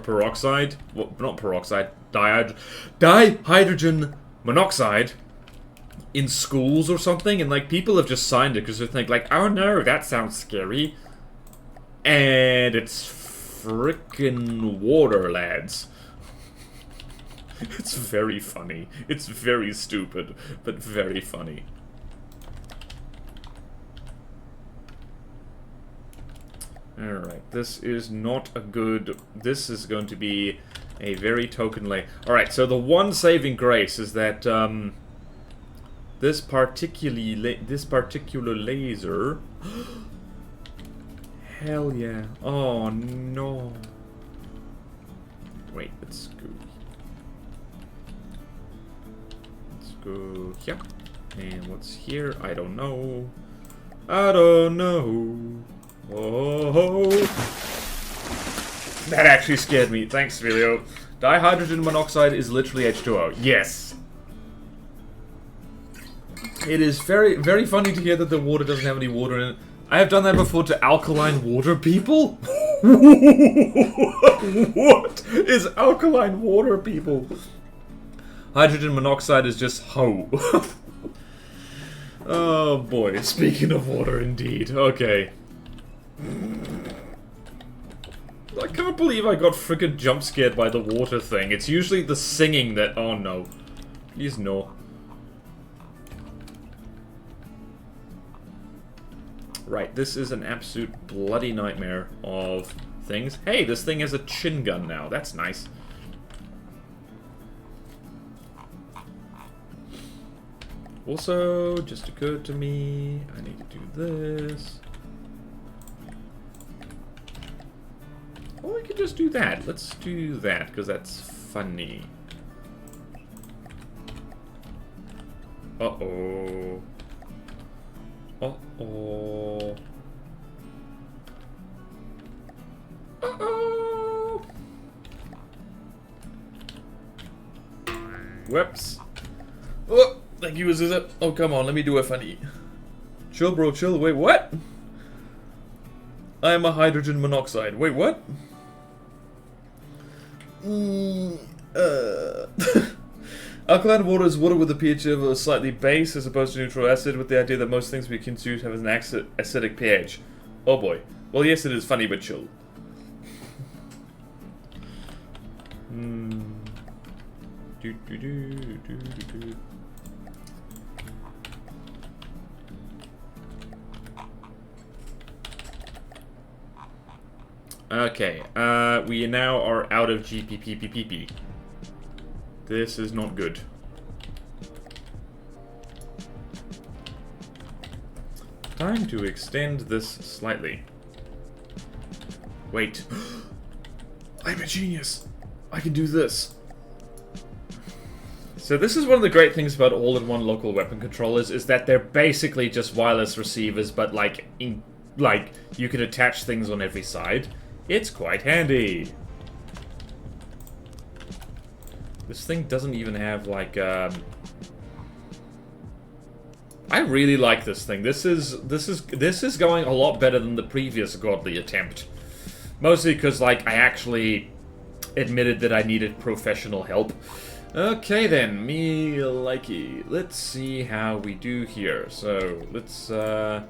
peroxide. Well, not peroxide. Dihydrogen monoxide in schools or something. And, like, people have just signed it because they think, like, oh no, that sounds scary. And it's frickin' water, lads. It's very funny. It's very stupid, but very funny. Alright, this is not a good... This is going to be a very token lay. Alright, so the one saving grace is that, this particular laser... Hell yeah. Oh, no. Wait, let's go... Go here. And what's here? I don't know. I don't know. Oh. That actually scared me. Thanks, Fulero. Dihydrogen monoxide is literally H2O. Yes. It is very, very funny to hear that the water doesn't have any water in it. I have done that before to alkaline water people. What is alkaline water people? Hydrogen monoxide is just ho. Oh boy, speaking of water indeed. Okay. I can't believe I got frickin' jump scared by the water thing. It's usually the singing that... Oh no. Please no. Right, this is an absolute bloody nightmare of things. Hey, this thing has a chin gun now. That's nice. Also, just occurred to me, I need to do this. Or we could just do that. Let's do that, because that's funny. Uh-oh. Uh-oh. Uh-oh. Whoops. Oh. Thank you, is it? Oh, come on, let me do a funny. Chill, bro, chill. Wait, what? I am a hydrogen monoxide. Wait, what? Alkaline water is water with a pH of a slightly base as opposed to neutral acid, with the idea that most things we consume have an acidic pH. Oh boy. Well, yes, it is funny, but chill. Okay, we now are out of GPPPPP. This is not good. Time to extend this slightly. Wait. I'm a genius. I can do this. So this is one of the great things about all-in-one local weapon controllers, is that they're basically just wireless receivers, but like you can attach things on every side. It's quite handy. This thing doesn't even have like I really like this thing. This is going a lot better than the previous godly attempt. Mostly because like I actually admitted that I needed professional help. Okay then, me likey. Let's see how we do here. So let's do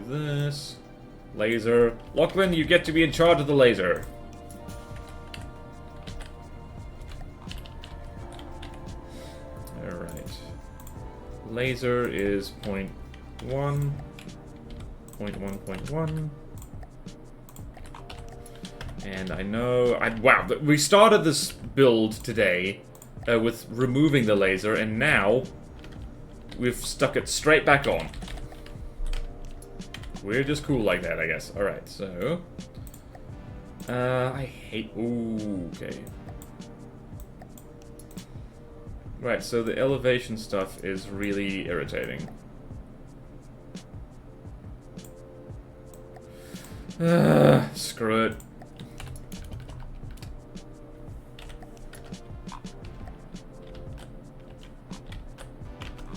this. Laser. Lachlan, you get to be in charge of the laser. Alright. Laser is 0.1. 0.1.1. And I know... wow, we started this build today with removing the laser, and now we've stuck it straight back on. We're just cool like that, I guess. Alright, so... I hate... Ooh, okay. Right, so the elevation stuff is really irritating. Screw it.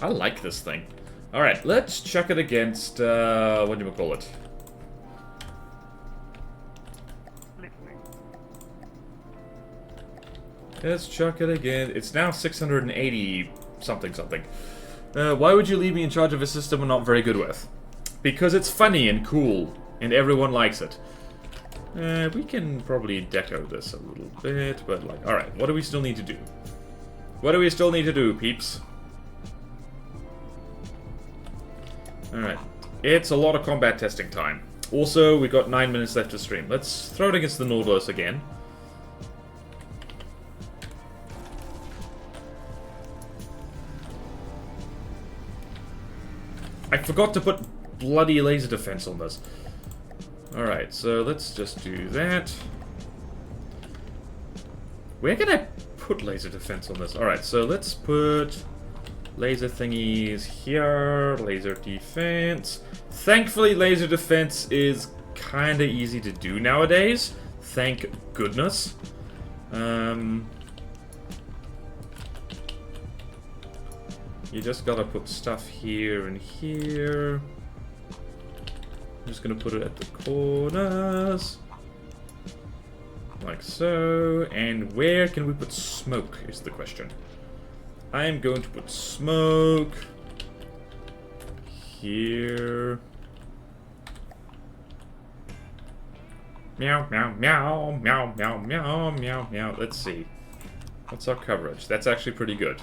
I like this thing. Alright, let's chuck it against, whatchamacallit? Let's chuck it again. It's now 680 something something. Why would you leave me in charge of a system I'm not very good with? Because it's funny and cool, and everyone likes it. We can probably deco this a little bit, but like, alright, what do we still need to do? What do we still need to do, peeps? Alright, it's a lot of combat testing time. Also, we got 9 minutes left to stream. Let's throw it against the Nautilus again. I forgot to put bloody laser defense on this. Alright, so let's just do that. Where can I put laser defense on this? Alright, so let's put laser thingies here, laser defense. Thankfully, laser defense is kinda easy to do nowadays. Thank goodness. You just gotta put stuff here and here. I'm just gonna put it at the corners. Like so. And where can we put smoke is the question. I'm going to put smoke here. Meow, meow, meow, meow, meow, meow, meow, meow. Let's see. What's our coverage? That's actually pretty good.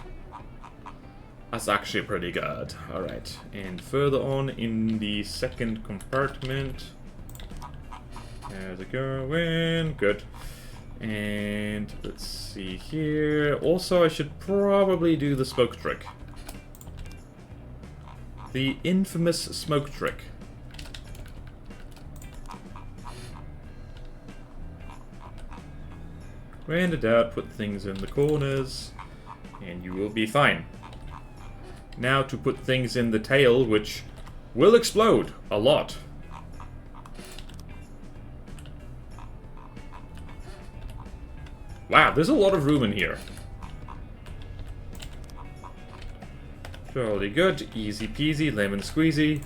That's actually pretty good. Alright. And further on in the second compartment. There's it going. Good. And let's see here. Also, I should probably do the smoke trick. The infamous smoke trick. When in doubt, put things in the corners, and you will be fine. Now to put things in the tail, which will explode a lot. Wow, there's a lot of room in here. Jolly good, easy peasy, lemon squeezy.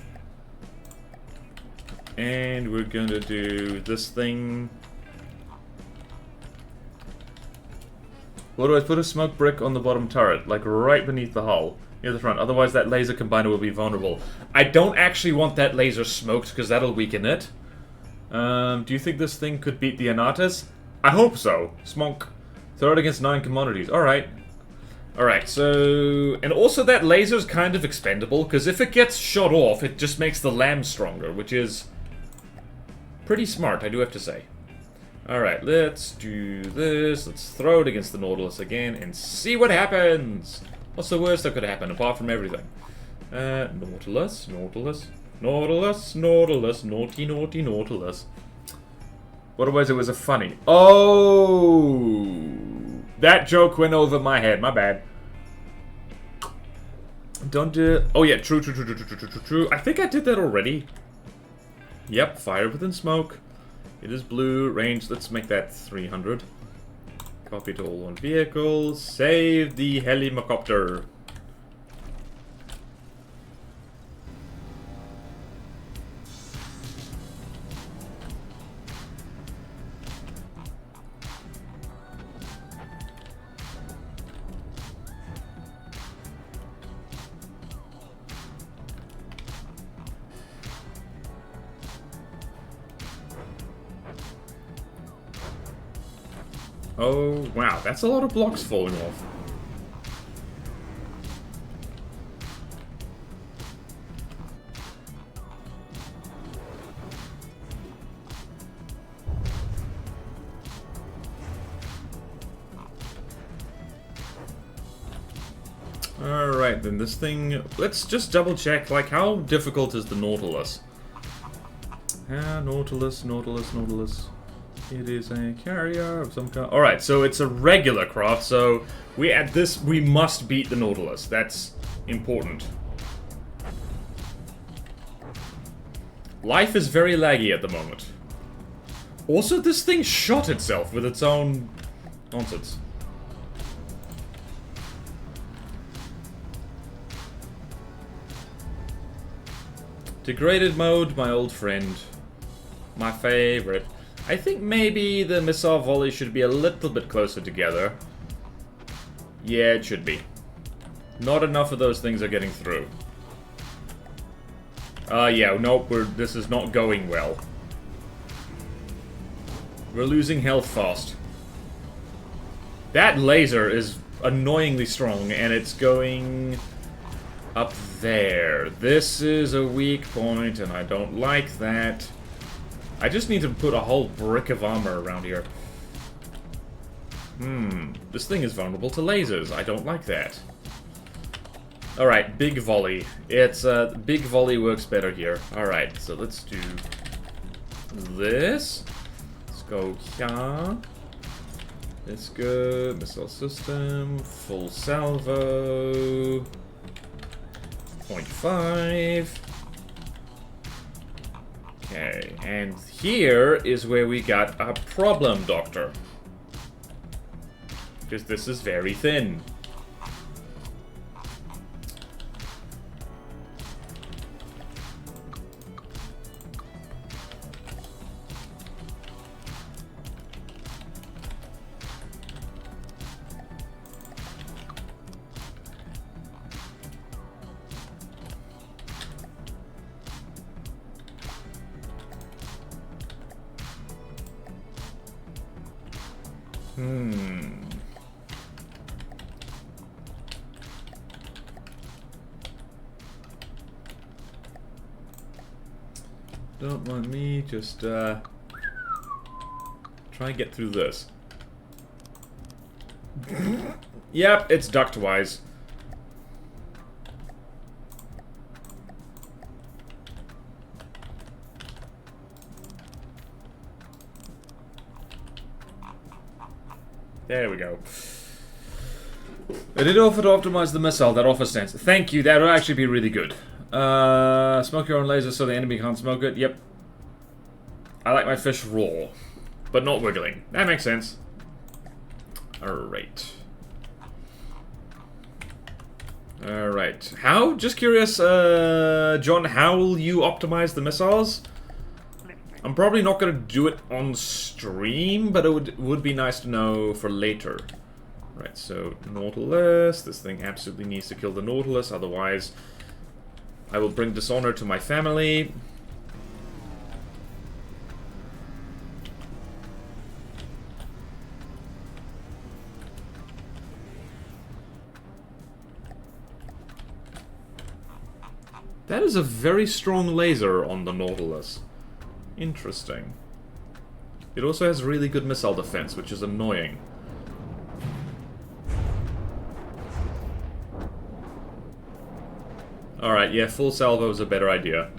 And we're gonna do this thing. What do I put a smoke brick on the bottom turret? Like right beneath the hull. Near the front. Otherwise that laser combiner will be vulnerable. I don't actually want that laser smoked because that'll weaken it. Do you think this thing could beat the Anatas? I hope so. Smonk. Throw it against 9 commodities. Alright. Alright, so... And also that laser's kind of expendable, because if it gets shot off, it just makes the lamb stronger, which is... pretty smart, I do have to say. Alright, let's do this. Let's throw it against the Nautilus again, and see what happens! What's the worst that could happen, apart from everything? Nautilus, Nautilus, Nautilus, Nautilus, naughty, naughty, Nautilus. Otherwise it was a funny. Oh! That joke went over my head, my bad. Don't do it. Oh yeah, true. I think I did that already. Yep, fire within smoke. It is blue, range, let's make that 300. Copy to all on vehicles. Save the helicopter. Oh, wow, that's a lot of blocks falling off. Alright, then this thing... Let's just double check, like, how difficult is the Nautilus? Nautilus. It is a carrier of some kind. Alright, so it's a regular craft, so we must beat the Nautilus. That's important. Life is very laggy at the moment. Also, this thing shot itself with its own nonsense. Degraded mode, my old friend. My favorite. I think maybe the missile volley should be a little bit closer together. Yeah, it should be. Not enough of those things are getting through. Yeah, nope, this is not going well. We're losing health fast. That laser is annoyingly strong, and it's going up there. This is a weak point, and I don't like that. I just need to put a whole brick of armor around here. This thing is vulnerable to lasers. I don't like that. Alright, big volley. It's, big volley works better here. Alright, so let's do this. Let's go here. It's good. Missile system. Full salvo. 0.5. Okay, and here is where we got a problem, Doctor. Because this is very thin. Don't mind me, just try and get through this. Yep, it's duct-wise. There we go. I did offer to optimize the missile, that offer stands. Thank you, that would actually be really good. Smoke your own laser so the enemy can't smoke it. Yep. I like my fish raw, but not wiggling. That makes sense. Alright. Alright. How? Just curious, John, how will you optimize the missiles? I'm probably not going to do it on stream, but it would be nice to know for later. Right, so Nautilus. This thing absolutely needs to kill the Nautilus, otherwise I will bring dishonor to my family. That is a very strong laser on the Nautilus. Interesting. It also has really good missile defense, which is annoying. Alright, yeah, full salvo is a better idea.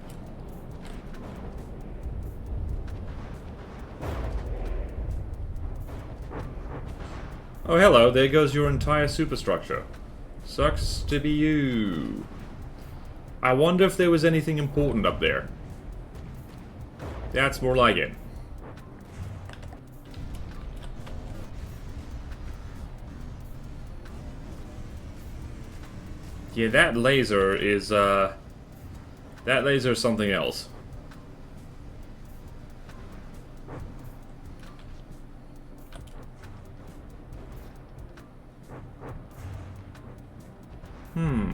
Oh, hello, there goes your entire superstructure. Sucks to be you. I wonder if there was anything important up there. That's more like it. Yeah, that laser is, that laser is something else.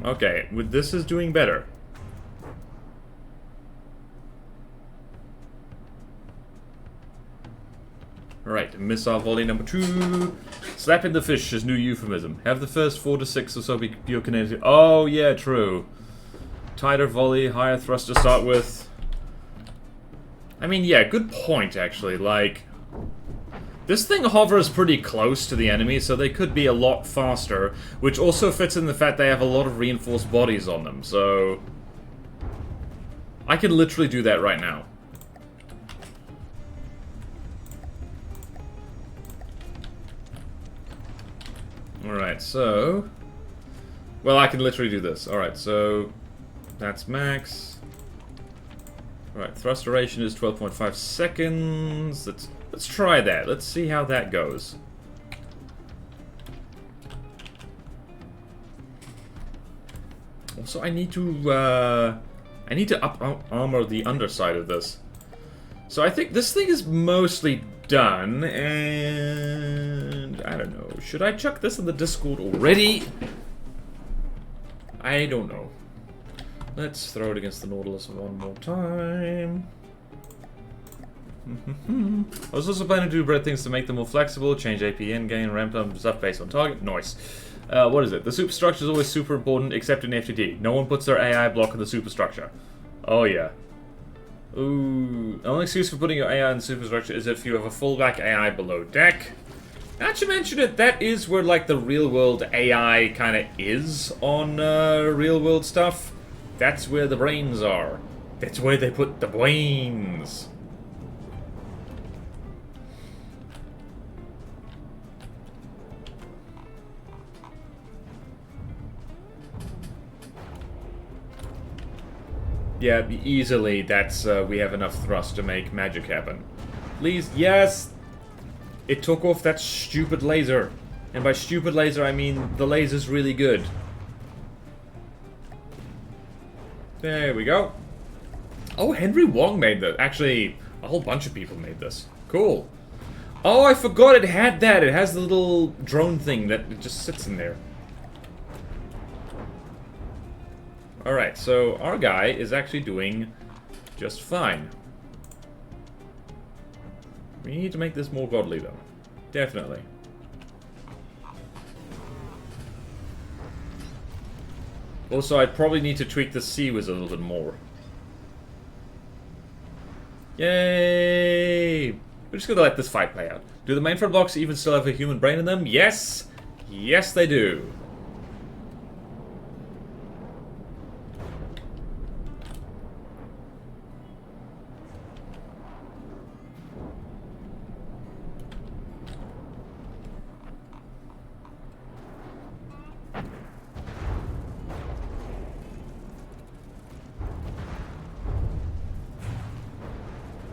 Okay, this is doing better. Alright, missile volley number 2. Slapping the fish is new euphemism. Have the first 4 to 6 or so be pyrokinetic. Oh, yeah, true. Tighter volley, higher thrust to start with. I mean, yeah, good point, actually. Like, This thing hovers pretty close to the enemy, so they could be a lot faster, which also fits in the fact they have a lot of reinforced bodies on them, so... I can literally do that right now. Alright, so... Well, I can literally do this. Alright, so... That's max. Alright, thrust duration is 12.5 seconds. Let's try that. Let's see how that goes. Also, I need to up armor the underside of this. So I think this thing is mostly done, and I don't know. Should I chuck this in the Discord already? I don't know. Let's throw it against the Nautilus one more time. I was also planning to do bread things to make them more flexible, change AP endgame, ramp up stuff based on target. Nice. What is it? The superstructure is always super important, except in FTD. No one puts their AI block in the superstructure. Oh yeah. Ooh. The only excuse for putting your AI in the superstructure is if you have a fallback AI below deck. Now that you mention it, that is where like the real world AI kind of is on real world stuff. That's where the brains are. That's where they put the brains. Yeah, easily, that's, we have enough thrust to make magic happen. Please, yes! It took off that stupid laser. And by stupid laser, I mean the laser's really good. There we go. Oh, Henry Wong made that. Actually, a whole bunch of people made this. Cool. Oh, I forgot it had that. It has the little drone thing that just sits in there. Alright, so our guy is actually doing just fine. We need to make this more godly, though. Definitely. Also, I'd probably need to tweak the C-Wiz a little bit more. Yay! We're just gonna let this fight play out. Do the mainfront blocks even still have a human brain in them? Yes! Yes, they do.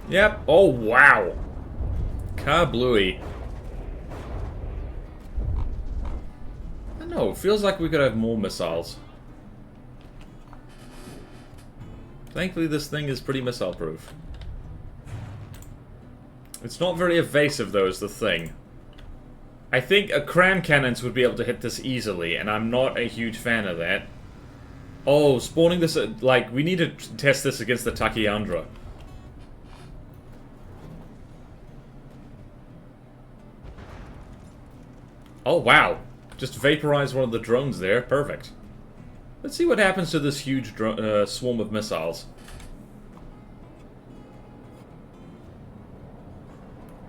Yep. Oh, wow. Kablooey. I don't know. It feels like we could have more missiles. Thankfully, this thing is pretty missile-proof. It's not very evasive, though, is the thing. I think a cram cannons would be able to hit this easily, and I'm not a huge fan of that. Oh, spawning this... like, we need to test this against the Tachyandra. Oh, wow. Just vaporize one of the drones there. Perfect. Let's see what happens to this huge swarm of missiles.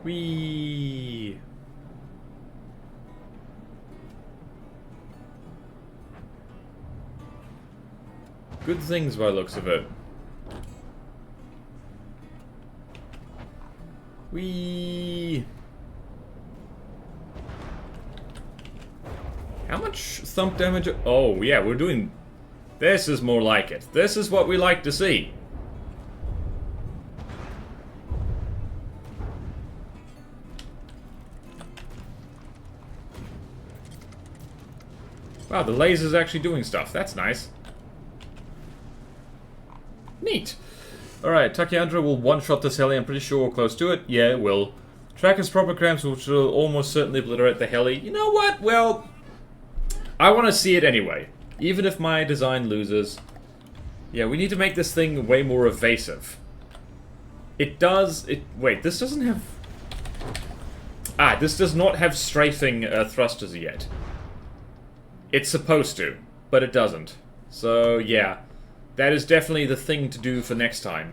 Whee! Good things by the looks of it. Whee! How much thump damage? Oh, yeah, we're doing... This is more like it. This is what we like to see. Wow, the laser's actually doing stuff. That's nice. Neat. Alright, Tachyandra will one-shot this heli. I'm pretty sure we're close to it. Yeah, it will. Tracker's proper cramps which will almost certainly obliterate the heli. You know what? Well... I want to see it anyway, even if my design loses. Yeah, we need to make this thing way more evasive. It does... Wait, this doesn't have... Ah, this does not have strafing thrusters yet. It's supposed to, but it doesn't. So, yeah. That is definitely the thing to do for next time.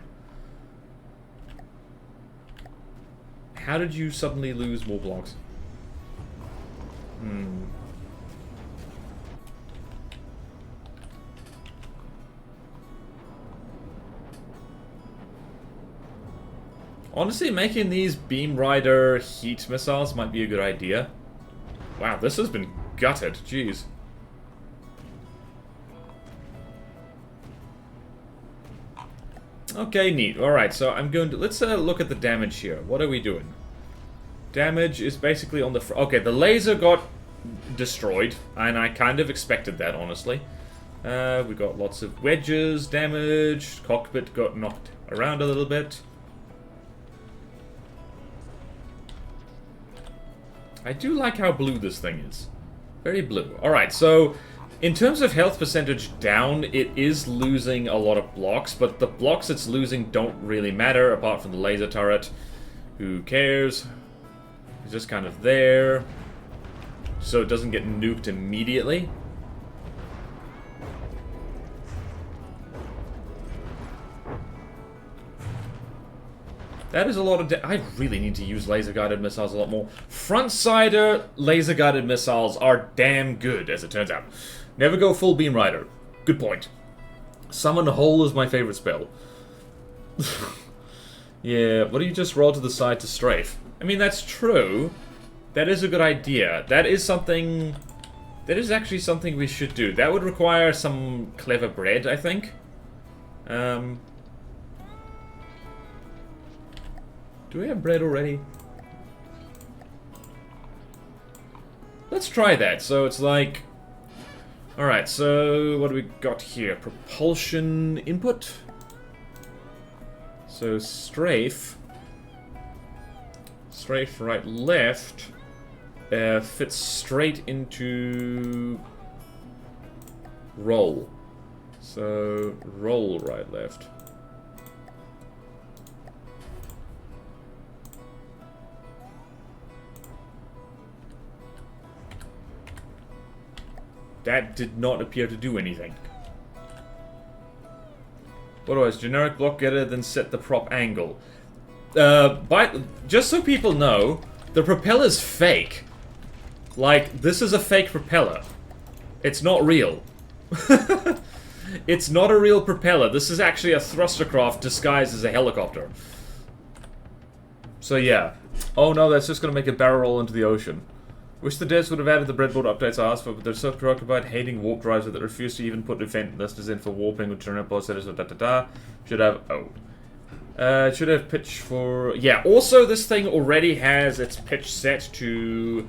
How did you suddenly lose more blocks? Honestly, making these Beam Rider heat missiles might be a good idea. Wow, this has been gutted. Jeez. Okay, neat. Alright, so I'm going to... Let's look at the damage here. What are we doing? Damage is basically on the... Okay, the laser got destroyed, and I kind of expected that, honestly. We got lots of wedges damaged. Cockpit got knocked around a little bit. I do like how blue this thing is. Very blue. Alright, so in terms of health percentage down, it is losing a lot of blocks, but the blocks it's losing don't really matter, apart from the laser turret. Who cares? It's just kind of there, so it doesn't get nuked immediately. That is a lot of I really need to use laser-guided missiles a lot more. Front-sider laser-guided missiles are damn good, as it turns out. Never go full Beam Rider. Good point. Summon Hole is my favorite spell. Yeah, what do you just roll to the side to strafe? I mean, that's true. That is a good idea. That is something... That is actually something we should do. That would require some clever bread, I think. Do we have bread already? Let's try that. So it's like... Alright, so what do we got here? Propulsion input? So strafe. Strafe right left. Fits straight into... roll. So roll right left. That did not appear to do anything. What was generic block getter, then set the prop angle. Just so people know, the propeller's fake. Like, this is a fake propeller. It's not real. It's not a real propeller. This is actually a thrustercraft disguised as a helicopter. So yeah. Oh no, that's just gonna make a barrel roll into the ocean. Wish the devs would have added the breadboard updates I asked for, but they're so preoccupied hating warp drives that refuse to even put event listers in for warping with turn up settings or da-da-da. Should have... Oh. Should have pitch for... Yeah, also this thing already has its pitch set to...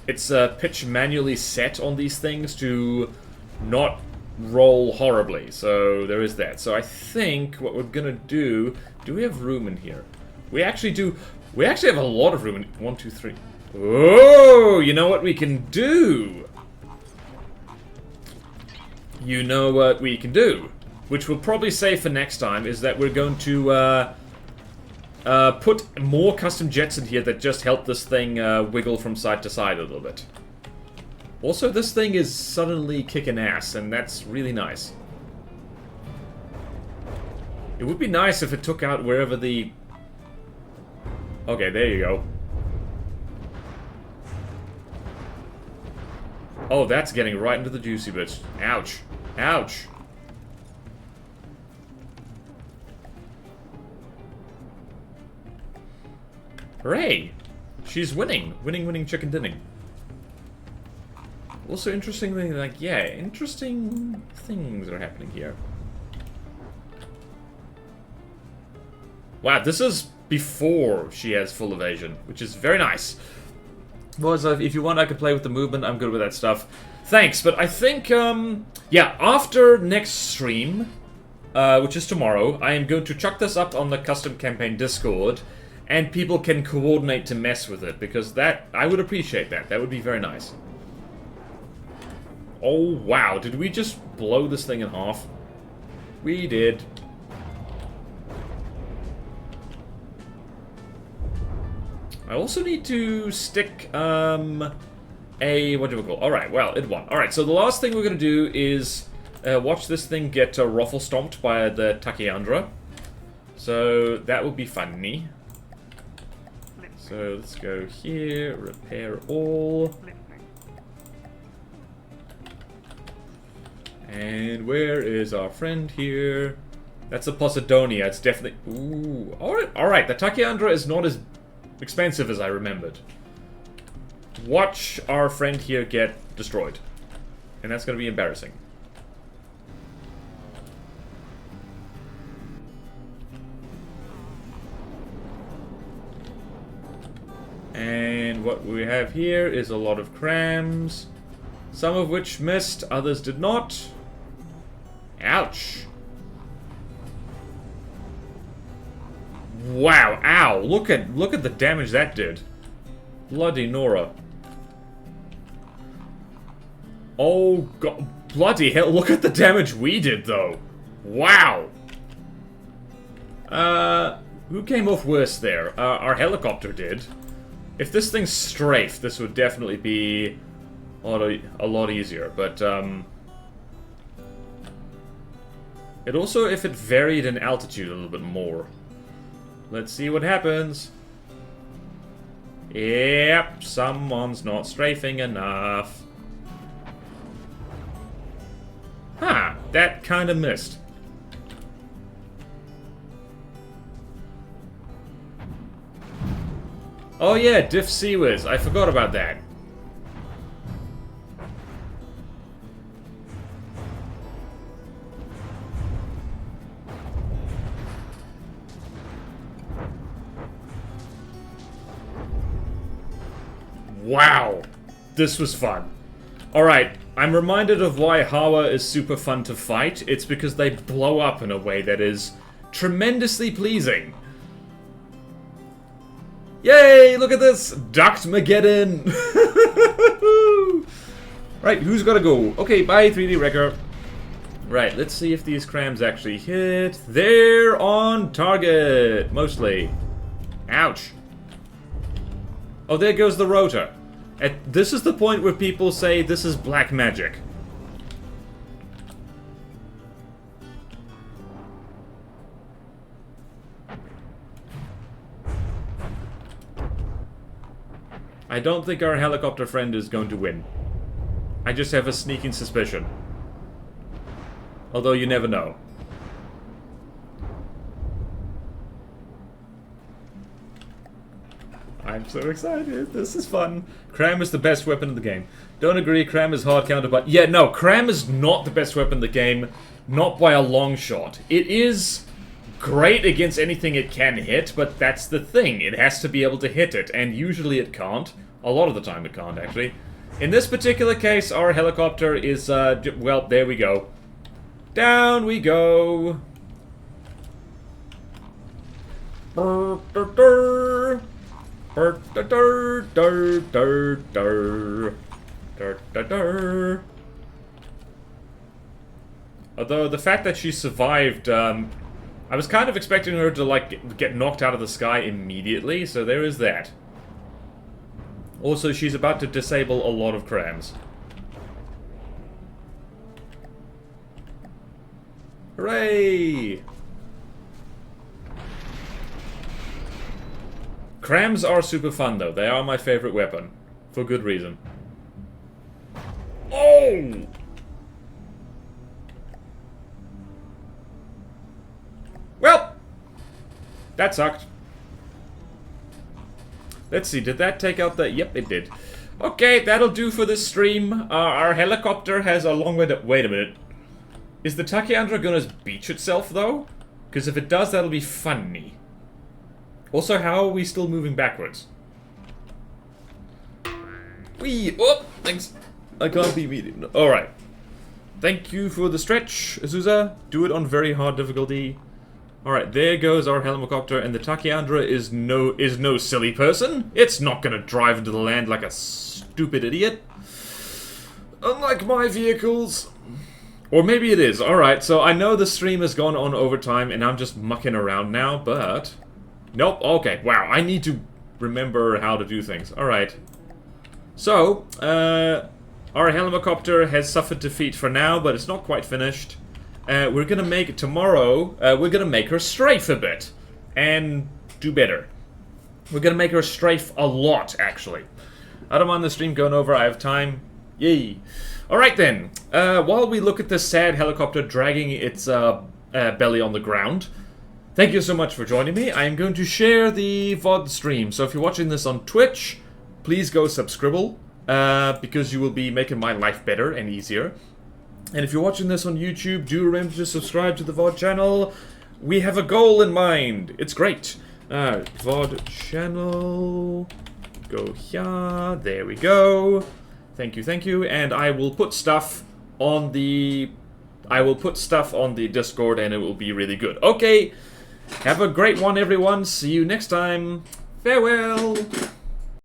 It's pitch manually set on these things to not roll horribly, so there is that. So I think what we're gonna do... Do we have room in here? We actually do... We actually have a lot of room in... 1, 2, 3... Oh, you know what we can do? You know what we can do? Which we'll probably say for next time, is that we're going to put more custom jets in here that just help this thing wiggle from side to side a little bit. Also, this thing is suddenly kicking ass, and that's really nice. It would be nice if it took out wherever the... Okay, there you go. Oh, that's getting right into the juicy bits. Ouch. Ouch. Hooray! She's winning. Winning, winning, chicken dinning. Also, interestingly, like, yeah, interesting things are happening here. Wow, this is before she has full evasion, which is very nice. Well, if you want, I could play with the movement. I'm good with that stuff. Thanks, but I think, yeah, after next stream, which is tomorrow, I am going to chuck this up on the Custom Campaign Discord, and people can coordinate to mess with it, because that, I would appreciate that. That would be very nice. Oh, wow. Did we just blow this thing in half? We did. I also need to stick, what do we call? Alright, well, it won. Alright, so the last thing we're gonna do is watch this thing get ruffle stomped by the Takiandra. So, that would be funny. So let's go here, repair all. And where is our friend here? That's a Posidonia, it's definitely... Ooh, alright, the Takiandra is not as expensive as I remembered. Watch our friend here get destroyed. And that's gonna be embarrassing. And what we have here is a lot of crams. Some of which missed, others did not. Ouch. Wow, ow. Look at the damage that did. Bloody Nora. Oh god, bloody hell, look at the damage we did though. Wow. Who came off worse there? Our helicopter did. If this thing strafed, this would definitely be a lot easier, but it also, if it varied in altitude a little bit more. Let's see what happens. Yep, someone's not strafing enough. Huh, that kind of missed. Oh yeah, Diff Seawiz. I forgot about that. Wow. This was fun. Alright, I'm reminded of why Hawa is super fun to fight. It's because they blow up in a way that is tremendously pleasing. Yay! Look at this! Duct-mageddon! Right, who's gotta go? Okay, bye, 3D Wrecker. Right, let's see if these crams actually hit. They're on target! Mostly. Ouch. Oh, there goes the rotor. This is the point where people say this is black magic. I don't think our helicopter friend is going to win. I just have a sneaking suspicion. Although you never know. I'm so excited. This is fun. Cram is the best weapon in the game. Don't agree, Cram is hard counter, but... Yeah, no, Cram is not the best weapon in the game. Not by a long shot. It is great against anything it can hit, but that's the thing. It has to be able to hit it, and usually it can't. A lot of the time it can't, actually. In this particular case, our helicopter is, well, there we go. Down we go. Although the fact that she survived, I was kind of expecting her to, like, get knocked out of the sky immediately, so there is that. Also, she's about to disable a lot of crams. Hooray! Crams are super fun, though. They are my favorite weapon. For good reason. Oh! Well! That sucked. Let's see, did that take out the... Yep, it did. Okay, that'll do for this stream. Our helicopter has a long way to... Wait a minute. Is the Takiandra gonna beach itself, though? Because if it does, that'll be funny. Also, how are we still moving backwards? Whee! Oh, thanks. I can't be medium. Alright. Thank you for the stretch, Azusa. Do it on very hard difficulty. Alright, there goes our helicopter, and the Takiandra is no silly person. It's not gonna drive into the land like a stupid idiot. Unlike my vehicles. Or maybe it is. Alright, so I know the stream has gone on over time, and I'm just mucking around now, but... Nope, okay, wow, I need to remember how to do things. Alright. So, our helicopter has suffered defeat for now, but it's not quite finished. We're gonna make, tomorrow, we're gonna make her strafe a bit. And do better. We're gonna make her strafe a lot, actually. I don't mind the stream going over, I have time. Yay. Alright then, while we look at this sad helicopter dragging its belly on the ground, thank you so much for joining me. I am going to share the VOD stream, so if you're watching this on Twitch, please go subscribe, because you will be making my life better and easier. And if you're watching this on YouTube, do remember to subscribe to the VOD channel. We have a goal in mind. It's great. VOD channel. Go here. There we go. Thank you. And I will put stuff on the... Discord, and it will be really good. Okay. Have a great one, everyone. See you next time. Farewell.